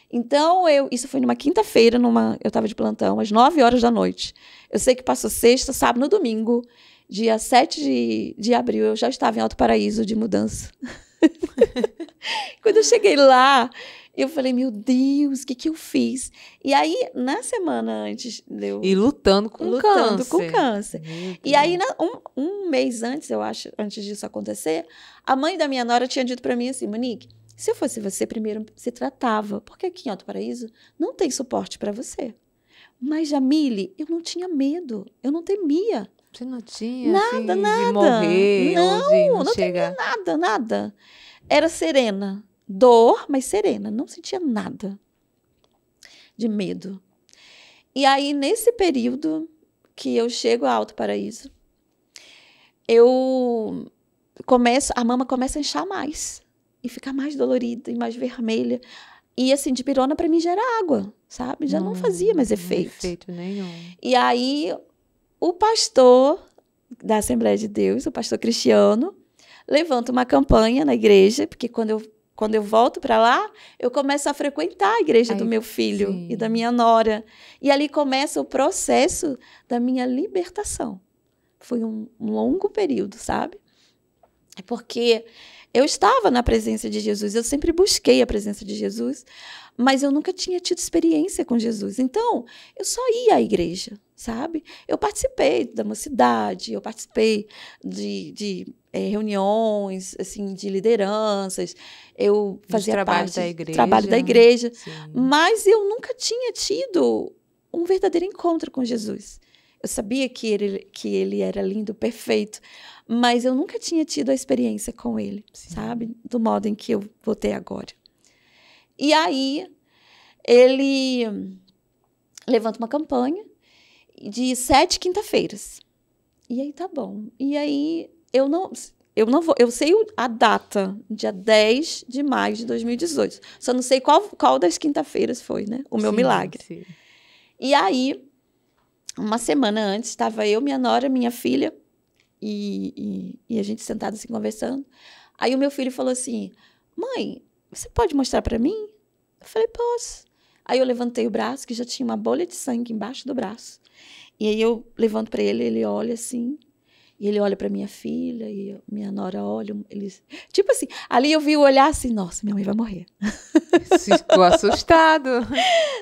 Então, isso foi numa quinta-feira, eu estava de plantão, às 9h da noite. Eu sei que passou sexta, sábado, no domingo, dia 7 de abril, eu já estava em Alto Paraíso de mudança. Quando eu cheguei lá, eu falei, meu Deus, o que eu fiz? E aí, na semana antes... E lutando com câncer. E aí, um mês antes, eu acho, antes disso acontecer, a mãe da minha nora tinha dito para mim assim, Monique, se eu fosse você, primeiro se tratava, porque aqui em Alto Paraíso não tem suporte para você. Mas, Jamile, eu não tinha medo, eu não temia. Você não tinha, nada, assim, nada. de morrer? Não temia nada. Era serena. Dor, mas serena. Não sentia nada de medo. E aí, nesse período que eu chego a Alto Paraíso, a mama começa a inchar mais. E ficar mais dolorida e mais vermelha. E, assim, de pirona para mim já era água, sabe? Já não fazia mais efeito. Efeito nenhum. E aí, o pastor da Assembleia de Deus, o pastor Cristiano, levanta uma campanha na igreja, porque quando eu volto para lá, eu começo a frequentar a igreja do meu filho e da minha nora. E ali começa o processo da minha libertação. Foi um longo período, sabe? É porque eu estava na presença de Jesus, eu sempre busquei a presença de Jesus, mas eu nunca tinha tido experiência com Jesus. Então, eu só ia à igreja, sabe? Eu participei da mocidade, eu participei de reuniões, assim, de lideranças, eu fazia parte do trabalho da igreja, mas eu nunca tinha tido um verdadeiro encontro com Jesus. Eu sabia que ele era lindo, perfeito, mas eu nunca tinha tido a experiência com ele, sabe? Do modo em que eu vou ter agora. E aí, ele levanta uma campanha de 7 quinta-feiras. E aí, tá bom. E aí, eu não vou, eu sei a data, dia 10 de maio de 2018. Só não sei qual das quinta-feiras foi, né? O meu milagre. Sim. E aí, uma semana antes, estava eu, minha nora, minha filha, e a gente sentada assim conversando. Aí o meu filho falou assim: mãe, você pode mostrar para mim? Eu falei: posso. Aí eu levantei o braço, que já tinha uma bolha de sangue embaixo do braço. E aí eu levanto para ele, ele olha assim, e ele olha para minha filha, e minha nora olha, eles... Tipo assim, ali eu vi o olhar assim: nossa, minha mãe vai morrer. Ficou assustado.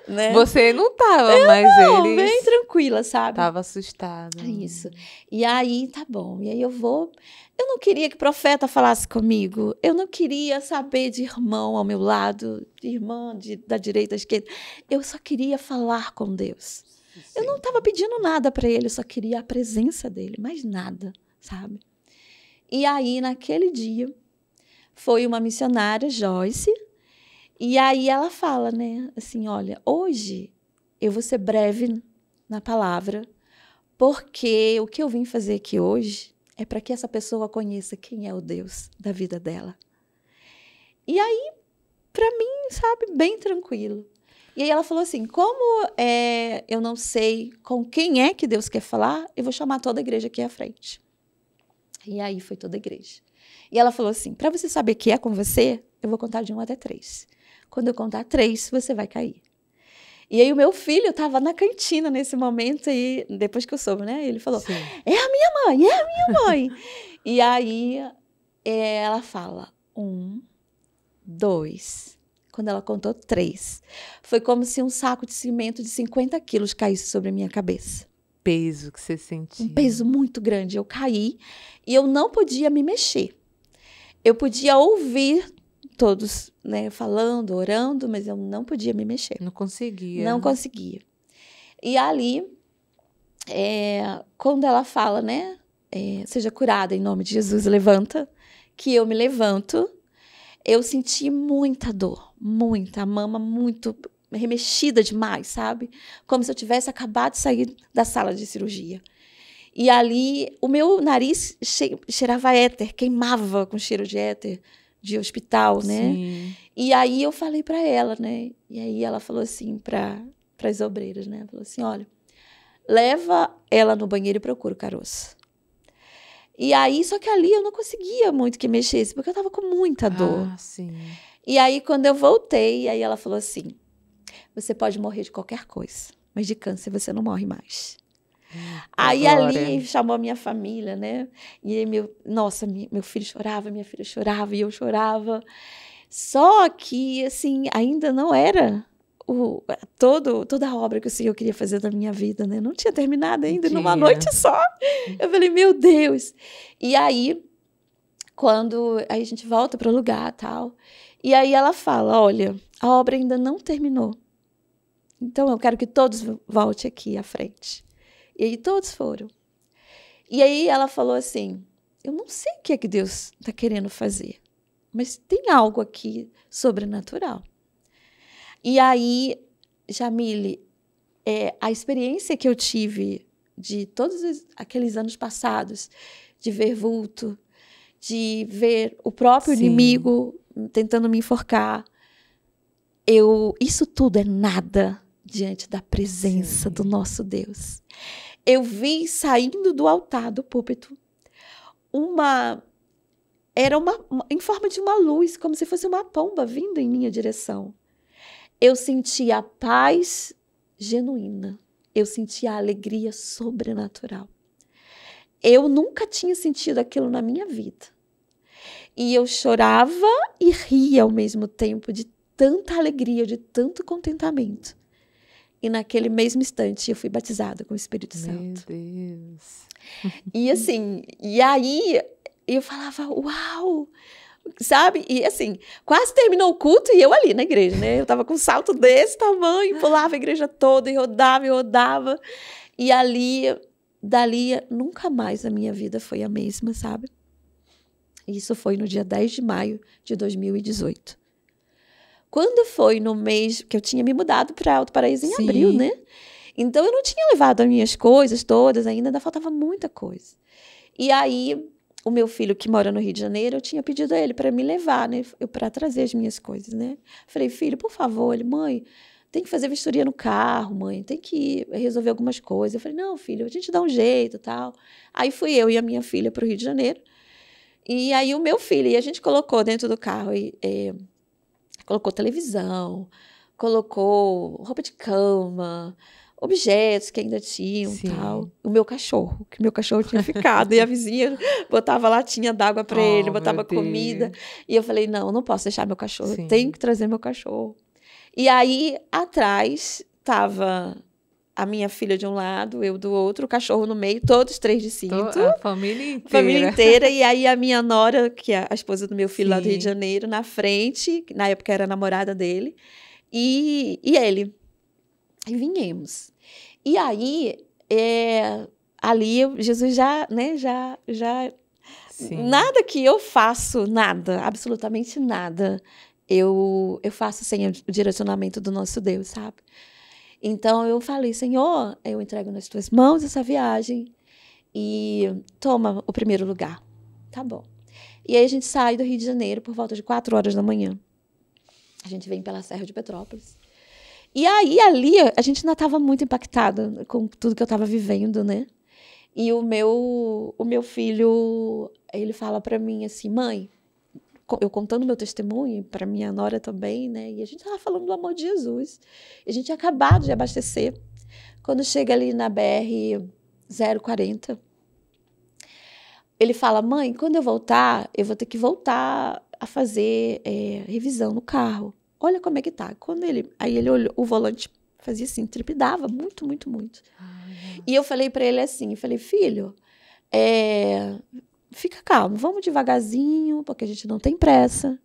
Né? Você não tava, mas Não, eles... bem tranquila, sabe? Tava assustado. É isso. E aí, tá bom. E aí eu vou... Eu não queria que profeta falasse comigo. Eu não queria saber de irmão ao meu lado, de irmã da direita, da esquerda. Eu só queria falar com Deus. Eu não estava pedindo nada para ele, eu só queria a presença dele, mais nada, sabe? E aí, naquele dia, foi uma missionária, Joyce, e aí ela fala, né, assim, olha, hoje eu vou ser breve na palavra, porque o que eu vim fazer aqui hoje é para que essa pessoa conheça quem é o Deus da vida dela. E aí, para mim, sabe, bem tranquilo. E aí ela falou assim: como eu não sei com quem é que Deus quer falar, eu vou chamar toda a igreja aqui à frente. E aí foi toda a igreja. E ela falou assim: para você saber que é com você, eu vou contar de 1 até 3. Quando eu contar 3, você vai cair. E aí o meu filho estava na cantina nesse momento, e depois que eu soube, né? Ele falou: Sim. é a minha mãe, é a minha mãe. E aí ela fala: 1, 2... Quando ela contou 3, foi como se um saco de cimento de 50 quilos caísse sobre a minha cabeça. Peso que você sentiu. Um peso muito grande. Eu caí e eu não podia me mexer. Eu podia ouvir todos, né, falando, orando, mas eu não podia me mexer. Não conseguia. Não conseguia. E ali, quando ela fala, né, seja curada em nome de Jesus, levanta, que eu me levanto, eu senti muita dor, muita, a mama muito remexida demais, sabe? Como se eu tivesse acabado de sair da sala de cirurgia. E ali, o meu nariz cheirava éter, queimava com cheiro de éter, de hospital, né? Sim. E aí eu falei para ela, né? E aí ela falou assim para as obreiras, né? Falou assim: olha, leva ela no banheiro e procura o caroço. E aí, só que ali eu não conseguia muito que mexesse, porque eu estava com muita dor. Ah, sim. E aí, quando eu voltei, aí ela falou assim: você pode morrer de qualquer coisa, mas de câncer você não morre mais. Aí Glória. ali chamou a minha família, né? E aí meu filho chorava, minha filha chorava e eu chorava. Só que, assim, ainda não era toda a obra que o Senhor queria fazer na minha vida, né? Não tinha terminado ainda, numa noite só. Eu falei: meu Deus! E aí, quando aí a gente volta para o lugar, tal, e aí ela fala: olha, a obra ainda não terminou. Então eu quero que todos voltem aqui à frente. E aí todos foram. E aí ela falou assim: eu não sei o que é que Deus está querendo fazer, mas tem algo aqui sobrenatural. E aí, Jamile, a experiência que eu tive de todos aqueles anos passados, de ver vulto, de ver o próprio inimigo tentando me enforcar, isso tudo é nada diante da presença do nosso Deus. Eu vi saindo do altar, do púlpito, era em forma de uma luz, como se fosse uma pomba vindo em minha direção. Eu senti a paz genuína. Eu senti a alegria sobrenatural. Eu nunca tinha sentido aquilo na minha vida. E eu chorava e ria ao mesmo tempo, de tanta alegria, de tanto contentamento. E naquele mesmo instante eu fui batizada com o Espírito Santo. Meu Deus. E assim, e aí eu falava: uau! Sabe? E assim, quase terminou o culto e eu ali na igreja, né? Eu tava com um salto desse tamanho, pulava a igreja toda e rodava. E dali, nunca mais a minha vida foi a mesma, sabe? Isso foi no dia 10 de maio de 2018. Quando foi no mês que eu tinha me mudado para Alto Paraíso em abril, né? Então eu não tinha levado as minhas coisas todas ainda faltava muita coisa. E aí o meu filho, que mora no Rio de Janeiro, eu tinha pedido a ele para me levar, né? Para trazer as minhas coisas, né? Falei, filho, por favor. Ele, mãe, tem que fazer vistoria no carro, mãe. Tem que resolver algumas coisas. Eu falei, não, filho, a gente dá um jeito e tal. Aí fui eu e a minha filha para o Rio de Janeiro. E aí o meu filho, e a gente colocou dentro do carro, colocou televisão, colocou roupa de cama, objetos que ainda tinham, Sim. tal. O meu cachorro, que meu cachorro tinha ficado. E a vizinha botava latinha d'água para ele, botava comida. E eu falei, não posso deixar meu cachorro. Sim. Eu tenho que trazer meu cachorro. E aí, atrás, estava a minha filha de um lado, eu do outro, o cachorro no meio, todos 3 de cinto. A família inteira. Família inteira. E aí, a minha nora, que é a esposa do meu filho lá do Rio de Sim. Janeiro, na frente, que na época era a namorada dele, e ele. E vinhamos. E aí, ali, Jesus já, né, já Sim. nada que eu faço, nada, absolutamente nada, eu faço sem o direcionamento do nosso Deus, sabe? Então, eu falei, Senhor, eu entrego nas tuas mãos essa viagem e toma o primeiro lugar. Tá bom. E aí, a gente sai do Rio de Janeiro por volta de 4 horas da manhã. A gente vem pela Serra de Petrópolis. E aí, ali, a gente ainda estava muito impactada com tudo que eu estava vivendo, né? E o meu filho, ele fala para mim assim, mãe, eu contando meu testemunho, para minha nora também, né? E a gente estava falando do amor de Jesus. E a gente tinha acabado de abastecer. Quando chega ali na BR-040, ele fala, mãe, quando eu voltar, eu vou ter que voltar a fazer revisão no carro. Olha como é que tá. Aí ele olhou, o volante fazia assim, trepidava muito, muito, muito. E eu falei para ele assim, filho, fica calmo, vamos devagarzinho, porque a gente não tem pressa.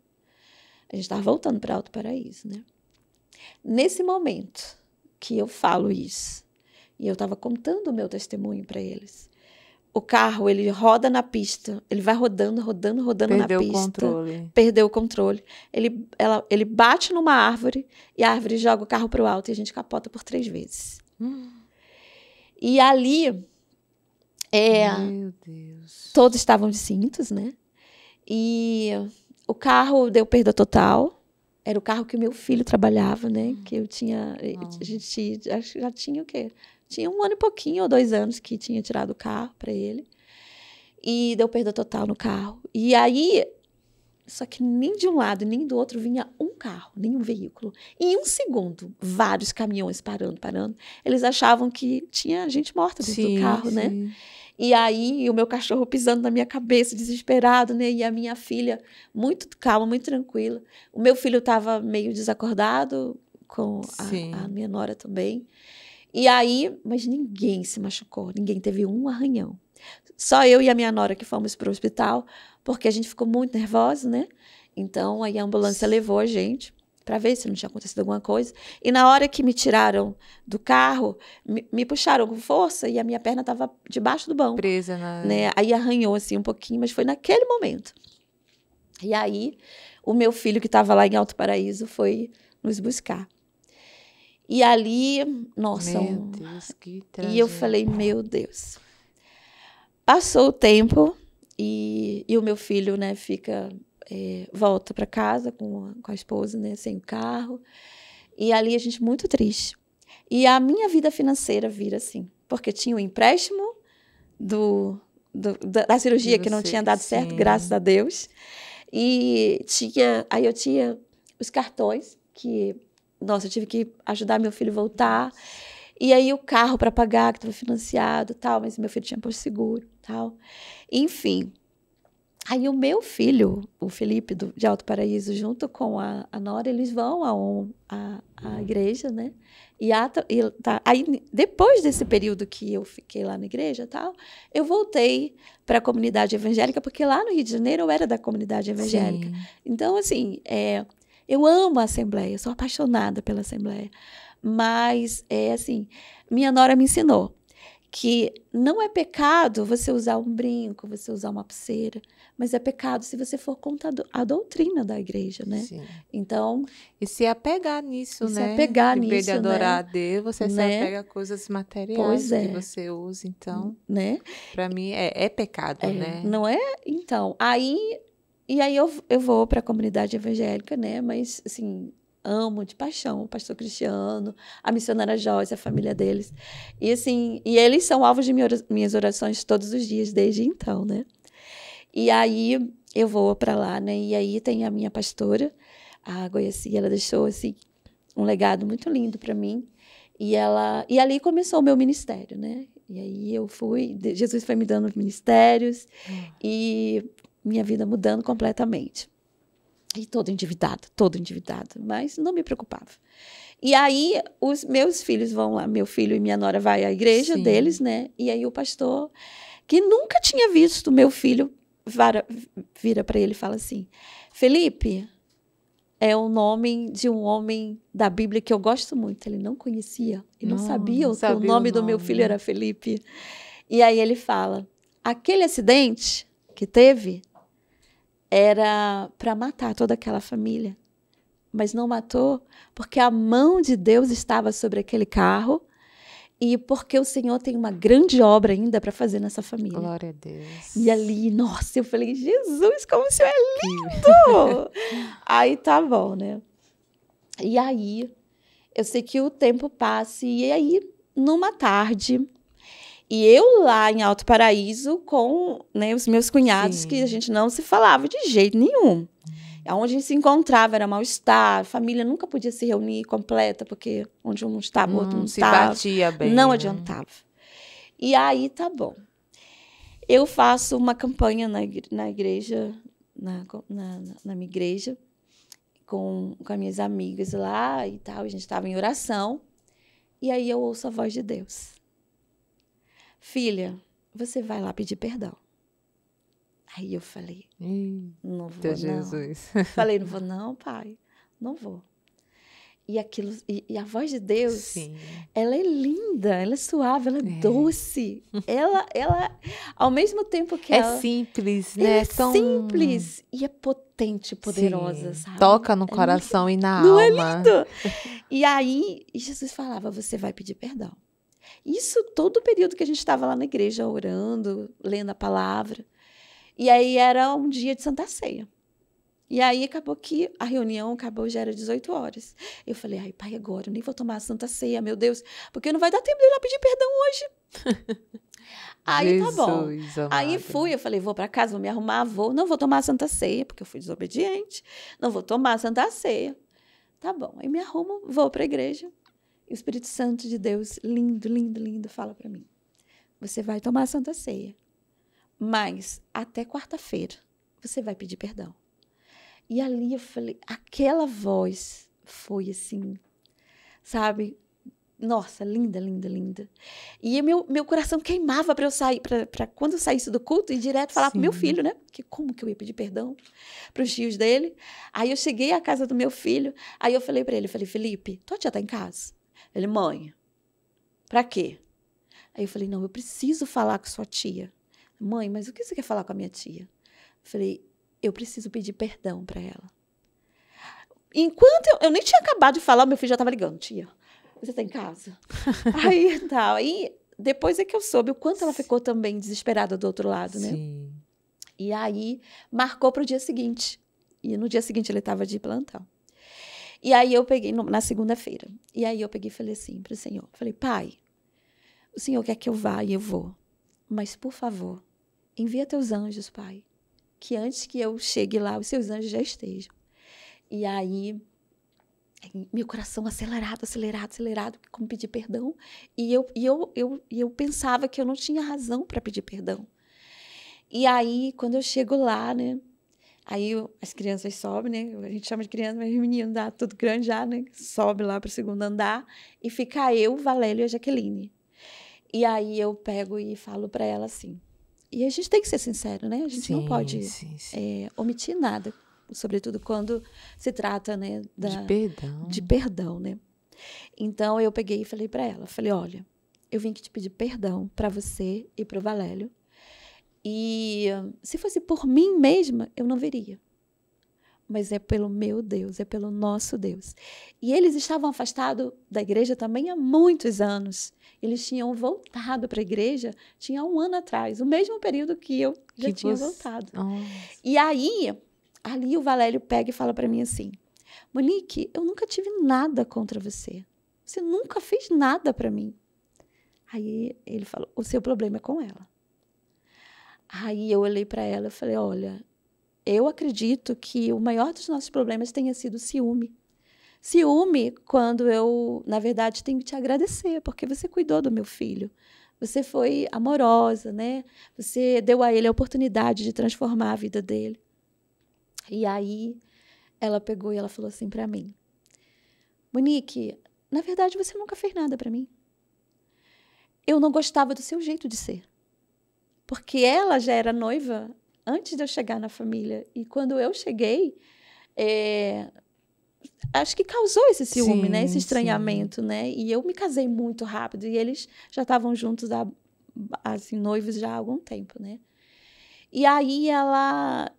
A gente estava voltando para Alto Paraíso, né? Nesse momento que eu falo isso, e eu estava contando o meu testemunho para eles, o carro, ele roda na pista, ele vai rodando na pista. Perdeu o controle. Perdeu o controle. Ele bate numa árvore e a árvore joga o carro para o alto e a gente capota por 3 vezes. E ali, meu Deus, todos estavam de cintos, né? E o carro deu perda total. Era o carro que o meu filho trabalhava, né? Que eu tinha... A gente já tinha o quê? Tinha 1 ano e pouquinho, ou 2 anos que tinha tirado o carro para ele. E deu perda total no carro. E aí, só que nem de um lado nem do outro vinha um carro, nenhum veículo. E em 1 segundo, vários caminhões parando. Eles achavam que tinha gente morta dentro do carro, né? E aí, o meu cachorro pisando na minha cabeça, desesperado, né? E a minha filha, muito calma, muito tranquila. O meu filho estava meio desacordado, com a minha nora também. E aí, mas ninguém se machucou, ninguém teve um arranhão. Só eu e a minha nora que fomos para o hospital, porque a gente ficou muito nervosa, né? Então, aí a ambulância levou a gente para ver se não tinha acontecido alguma coisa. E na hora que me tiraram do carro, me puxaram com força e a minha perna estava debaixo do banco. Presa na... Né? Aí arranhou assim um pouquinho, mas foi naquele momento. E aí, o meu filho que estava lá em Alto Paraíso foi nos buscar. E ali, nossa... Meu Deus, que tragédia. E eu falei, meu Deus. Passou o tempo e o meu filho, né, volta para casa com a esposa, né, sem o carro. E ali a gente muito triste. E a minha vida financeira vira assim, porque tinha o empréstimo da cirurgia que não tinha dado certo, graças a Deus. E aí eu tinha os cartões que... Nossa, eu tive que ajudar meu filho a voltar. E aí o carro para pagar, que estava financiado, tal, mas meu filho tinha posto seguro, tal. Enfim. Aí o meu filho, o Felipe, de Alto Paraíso, junto com a Nora, eles vão à igreja, né? Aí, depois desse período que eu fiquei lá na igreja, tal, eu voltei para a comunidade evangélica, porque lá no Rio de Janeiro eu era da comunidade evangélica. Então, assim... Eu amo a Assembleia, sou apaixonada pela Assembleia. Mas, assim, minha nora me ensinou que não é pecado você usar um brinco, você usar uma pulseira, mas é pecado se você for contra a doutrina da igreja, né? Sim. Então, E se apegar nisso, se né? apegar Em vez de nisso, adorar a né? Deus, você se Né? apega a coisas materiais Pois que é, você usa. Então, né? para mim, é pecado, né? Não é? Então, aí eu vou para a comunidade evangélica, né? Mas, assim, amo de paixão o pastor Cristiano, a missionária Joyce, a família deles. E, assim, e eles são alvos de minhas orações todos os dias, desde então, né? E aí eu vou para lá, né? E aí tem a minha pastora, a Goiaci, ela deixou, assim, um legado muito lindo para mim. E ali começou o meu ministério, né? E aí eu fui, Jesus foi me dando ministérios e minha vida mudando completamente. E todo endividado, mas não me preocupava. E aí os meus filhos vão lá, meu filho e minha nora vai à igreja Sim. deles, né? E aí o pastor, que nunca tinha visto meu filho, vira para ele e fala assim: Felipe, é o nome de um homem da Bíblia que eu gosto muito. Ele não conhecia e não sabia que o nome do meu filho era Felipe. E aí ele fala: aquele acidente que teve era para matar toda aquela família, mas não matou porque a mão de Deus estava sobre aquele carro e porque o Senhor tem uma grande obra ainda para fazer nessa família. Glória a Deus. E ali, nossa, eu falei: Jesus, como o Senhor é lindo! Aí tá bom, né? E aí, eu sei que o tempo passa, e aí, numa tarde, e eu lá em Alto Paraíso com, né, os meus cunhados, Sim. que a gente não se falava de jeito nenhum. Onde a gente se encontrava era mal-estar, a família nunca podia se reunir completa, porque onde um estava, o outro não se estava. batia bem, não né? adiantava. E aí, tá bom. Eu faço uma campanha na igreja, na minha igreja, com as minhas amigas lá e tal, a gente estava em oração, e aí eu ouço a voz de Deus. Filha, você vai lá pedir perdão. Aí eu falei, não vou não. Jesus. Falei, não vou não, pai, não vou. E aquilo, e a voz de Deus, Sim. ela é linda, ela é suave, ela é doce. Ela, ao mesmo tempo que ela... É simples, né? Ela é simples e é potente, poderosa, Sim. sabe? Toca no coração e na Não alma. é lindo? E aí, Jesus falava, você vai pedir perdão. Isso todo o período que a gente estava lá na igreja, orando, lendo a palavra. E aí era um dia de Santa Ceia. E aí acabou que a reunião acabou, já era 18 horas. Eu falei, ai, pai, agora eu nem vou tomar a Santa Ceia, meu Deus, porque não vai dar tempo de eu ir lá pedir perdão hoje. Aí Jesus, tá bom. amado. Aí fui, eu falei, vou para casa, vou me arrumar, não vou tomar a Santa Ceia, porque eu fui desobediente, não vou tomar a Santa Ceia. Tá bom, aí me arrumo, vou para a igreja, e o Espírito Santo de Deus, lindo, lindo, lindo, fala para mim, você vai tomar a Santa Ceia, mas até quarta-feira você vai pedir perdão. E ali eu falei, aquela voz foi assim, sabe? Nossa, linda, linda, linda. E meu coração queimava para eu sair, para quando eu saísse do culto, ir direto falar para o meu filho, né? Que como que eu ia pedir perdão para os tios dele? Aí eu cheguei à casa do meu filho, aí eu falei para ele, falei, Felipe, tua tia tá em casa? Ele, mãe, para quê? Aí eu falei, não, eu preciso falar com sua tia. Mãe, mas o que você quer falar com a minha tia? Eu falei, eu preciso pedir perdão para ela. Enquanto eu nem tinha acabado de falar, meu filho já estava ligando, tia. Você está em casa? Aí, tal. Aí, depois é que eu soube o quanto ela ficou também desesperada do outro lado, né? Sim. E aí, marcou para o dia seguinte. E no dia seguinte ele estava de plantão. E aí eu peguei, na segunda-feira, e aí eu peguei e falei assim para o Senhor. Falei, pai, o Senhor quer que eu vá e eu vou. Mas, por favor, envia teus anjos, pai. Que antes que eu chegue lá, os seus anjos já estejam. E aí... meu coração acelerado, como pedir perdão. E eu pensava que eu não tinha razão para pedir perdão. E aí, quando eu chego lá, né? Aí as crianças sobem, né? A gente chama de criança, mas os meninos dá tudo grande já, né? Sobe lá para o segundo andar e fica eu, Valério e a Jaqueline. E aí eu pego e falo para ela assim. E a gente tem que ser sincero, né? A gente não pode omitir nada. Sobretudo quando se trata, né, de perdão, né? Então eu peguei e falei para ela, falei, olha, eu vim aqui te pedir perdão para você e para o Valério. E se fosse por mim mesma, eu não viria. Mas é pelo meu Deus, é pelo nosso Deus. E eles estavam afastados da igreja também há muitos anos. Eles tinham voltado para a igreja, tinha 1 ano atrás, o mesmo período que eu já tinha voltado. E aí, ali o Valério pega e fala para mim assim, Monique, eu nunca tive nada contra você. Você nunca fez nada para mim. Aí ele falou, o seu problema é com ela. Aí eu olhei para ela e falei, olha, eu acredito que o maior dos nossos problemas tenha sido ciúme. Ciúme quando eu, na verdade, tenho que te agradecer, porque você cuidou do meu filho. Você foi amorosa, né? Você deu a ele a oportunidade de transformar a vida dele. E aí ela pegou e ela falou assim para mim, Monique, na verdade você nunca fez nada para mim. Eu não gostava do seu jeito de ser. Porque ela já era noiva antes de eu chegar na família. E quando eu cheguei, acho que causou esse ciúme, né? Esse estranhamento, né? E eu me casei muito rápido. E eles já estavam juntos, assim, noivos já há algum tempo, né? E aí ela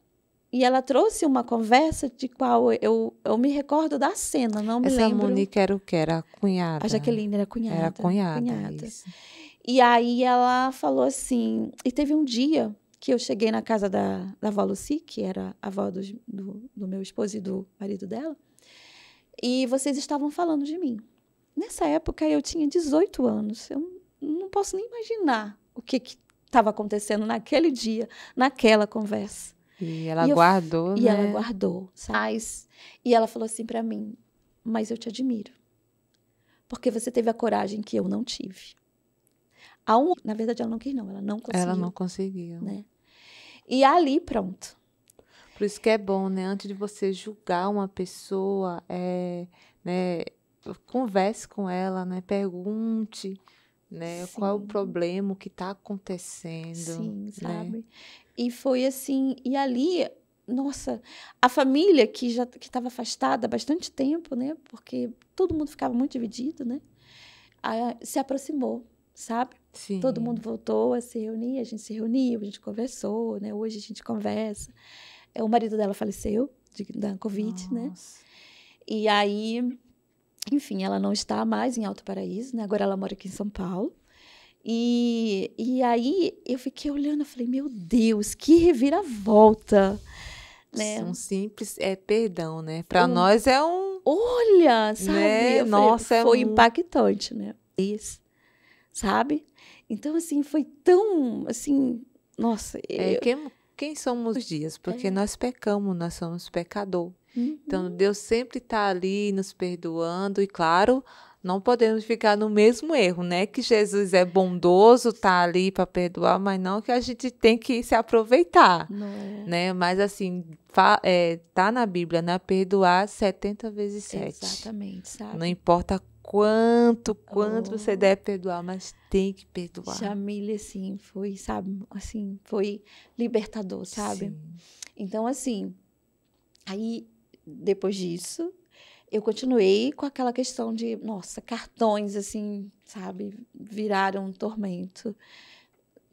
trouxe uma conversa de qual eu me recordo da cena, não me lembro. Essa Monique era o quê? Era a cunhada? A Jaqueline era cunhada. Era cunhada. Isso. E aí ela falou assim, e teve um dia que eu cheguei na casa da avó Lucy, que era a avó do meu esposo e do marido dela, e vocês estavam falando de mim. Nessa época eu tinha 18 anos, eu não posso nem imaginar o que estava acontecendo naquele dia, naquela conversa. E ela guardou, né? E ela guardou, sabe? E ela falou assim para mim, mas eu te admiro, porque você teve a coragem que eu não tive. Na verdade, ela não quis, não. Ela não conseguiu. Ela não conseguiu. Né? E ali, pronto. Por isso que é bom, né? Antes de você julgar uma pessoa, né? Converse com ela, né? Pergunte, né? Sim. Qual é o problema, o que está acontecendo. Sim, sabe? Né? E foi assim... E ali, nossa, a família que estava afastada há bastante tempo, né? Porque todo mundo ficava muito dividido, né? Se aproximou. Sabe? Sim. Todo mundo voltou a se reunir, a gente se reuniu, a gente conversou, né? Hoje a gente conversa. O marido dela faleceu da Covid, Nossa. Né? E aí, enfim, ela não está mais em Alto Paraíso, né? Agora ela mora aqui em São Paulo. E aí eu fiquei olhando, eu falei, meu Deus, que reviravolta, né? Um simples perdão, né? Para nós é um... Olha, sabe? Né? Nossa, foi impactante, né? Isso. Sabe? Então, assim, foi tão, assim, nossa... Quem somos os dias? Porque nós pecamos, nós somos pecador. Uhum. Então, Deus sempre está ali nos perdoando e, claro, não podemos ficar no mesmo erro, né? Que Jesus é bondoso, está ali para perdoar, mas não que a gente tem que se aproveitar, né? Mas, assim, tá na Bíblia, né? Perdoar 70 vezes 7. Exatamente, sabe? Não importa quanto você deve perdoar, mas tem que perdoar. Jamile, assim, foi, sabe, assim, foi libertador, sabe? Sim. Então, assim, aí, depois disso, eu continuei com aquela questão de, nossa, cartões, assim, sabe, viraram um tormento.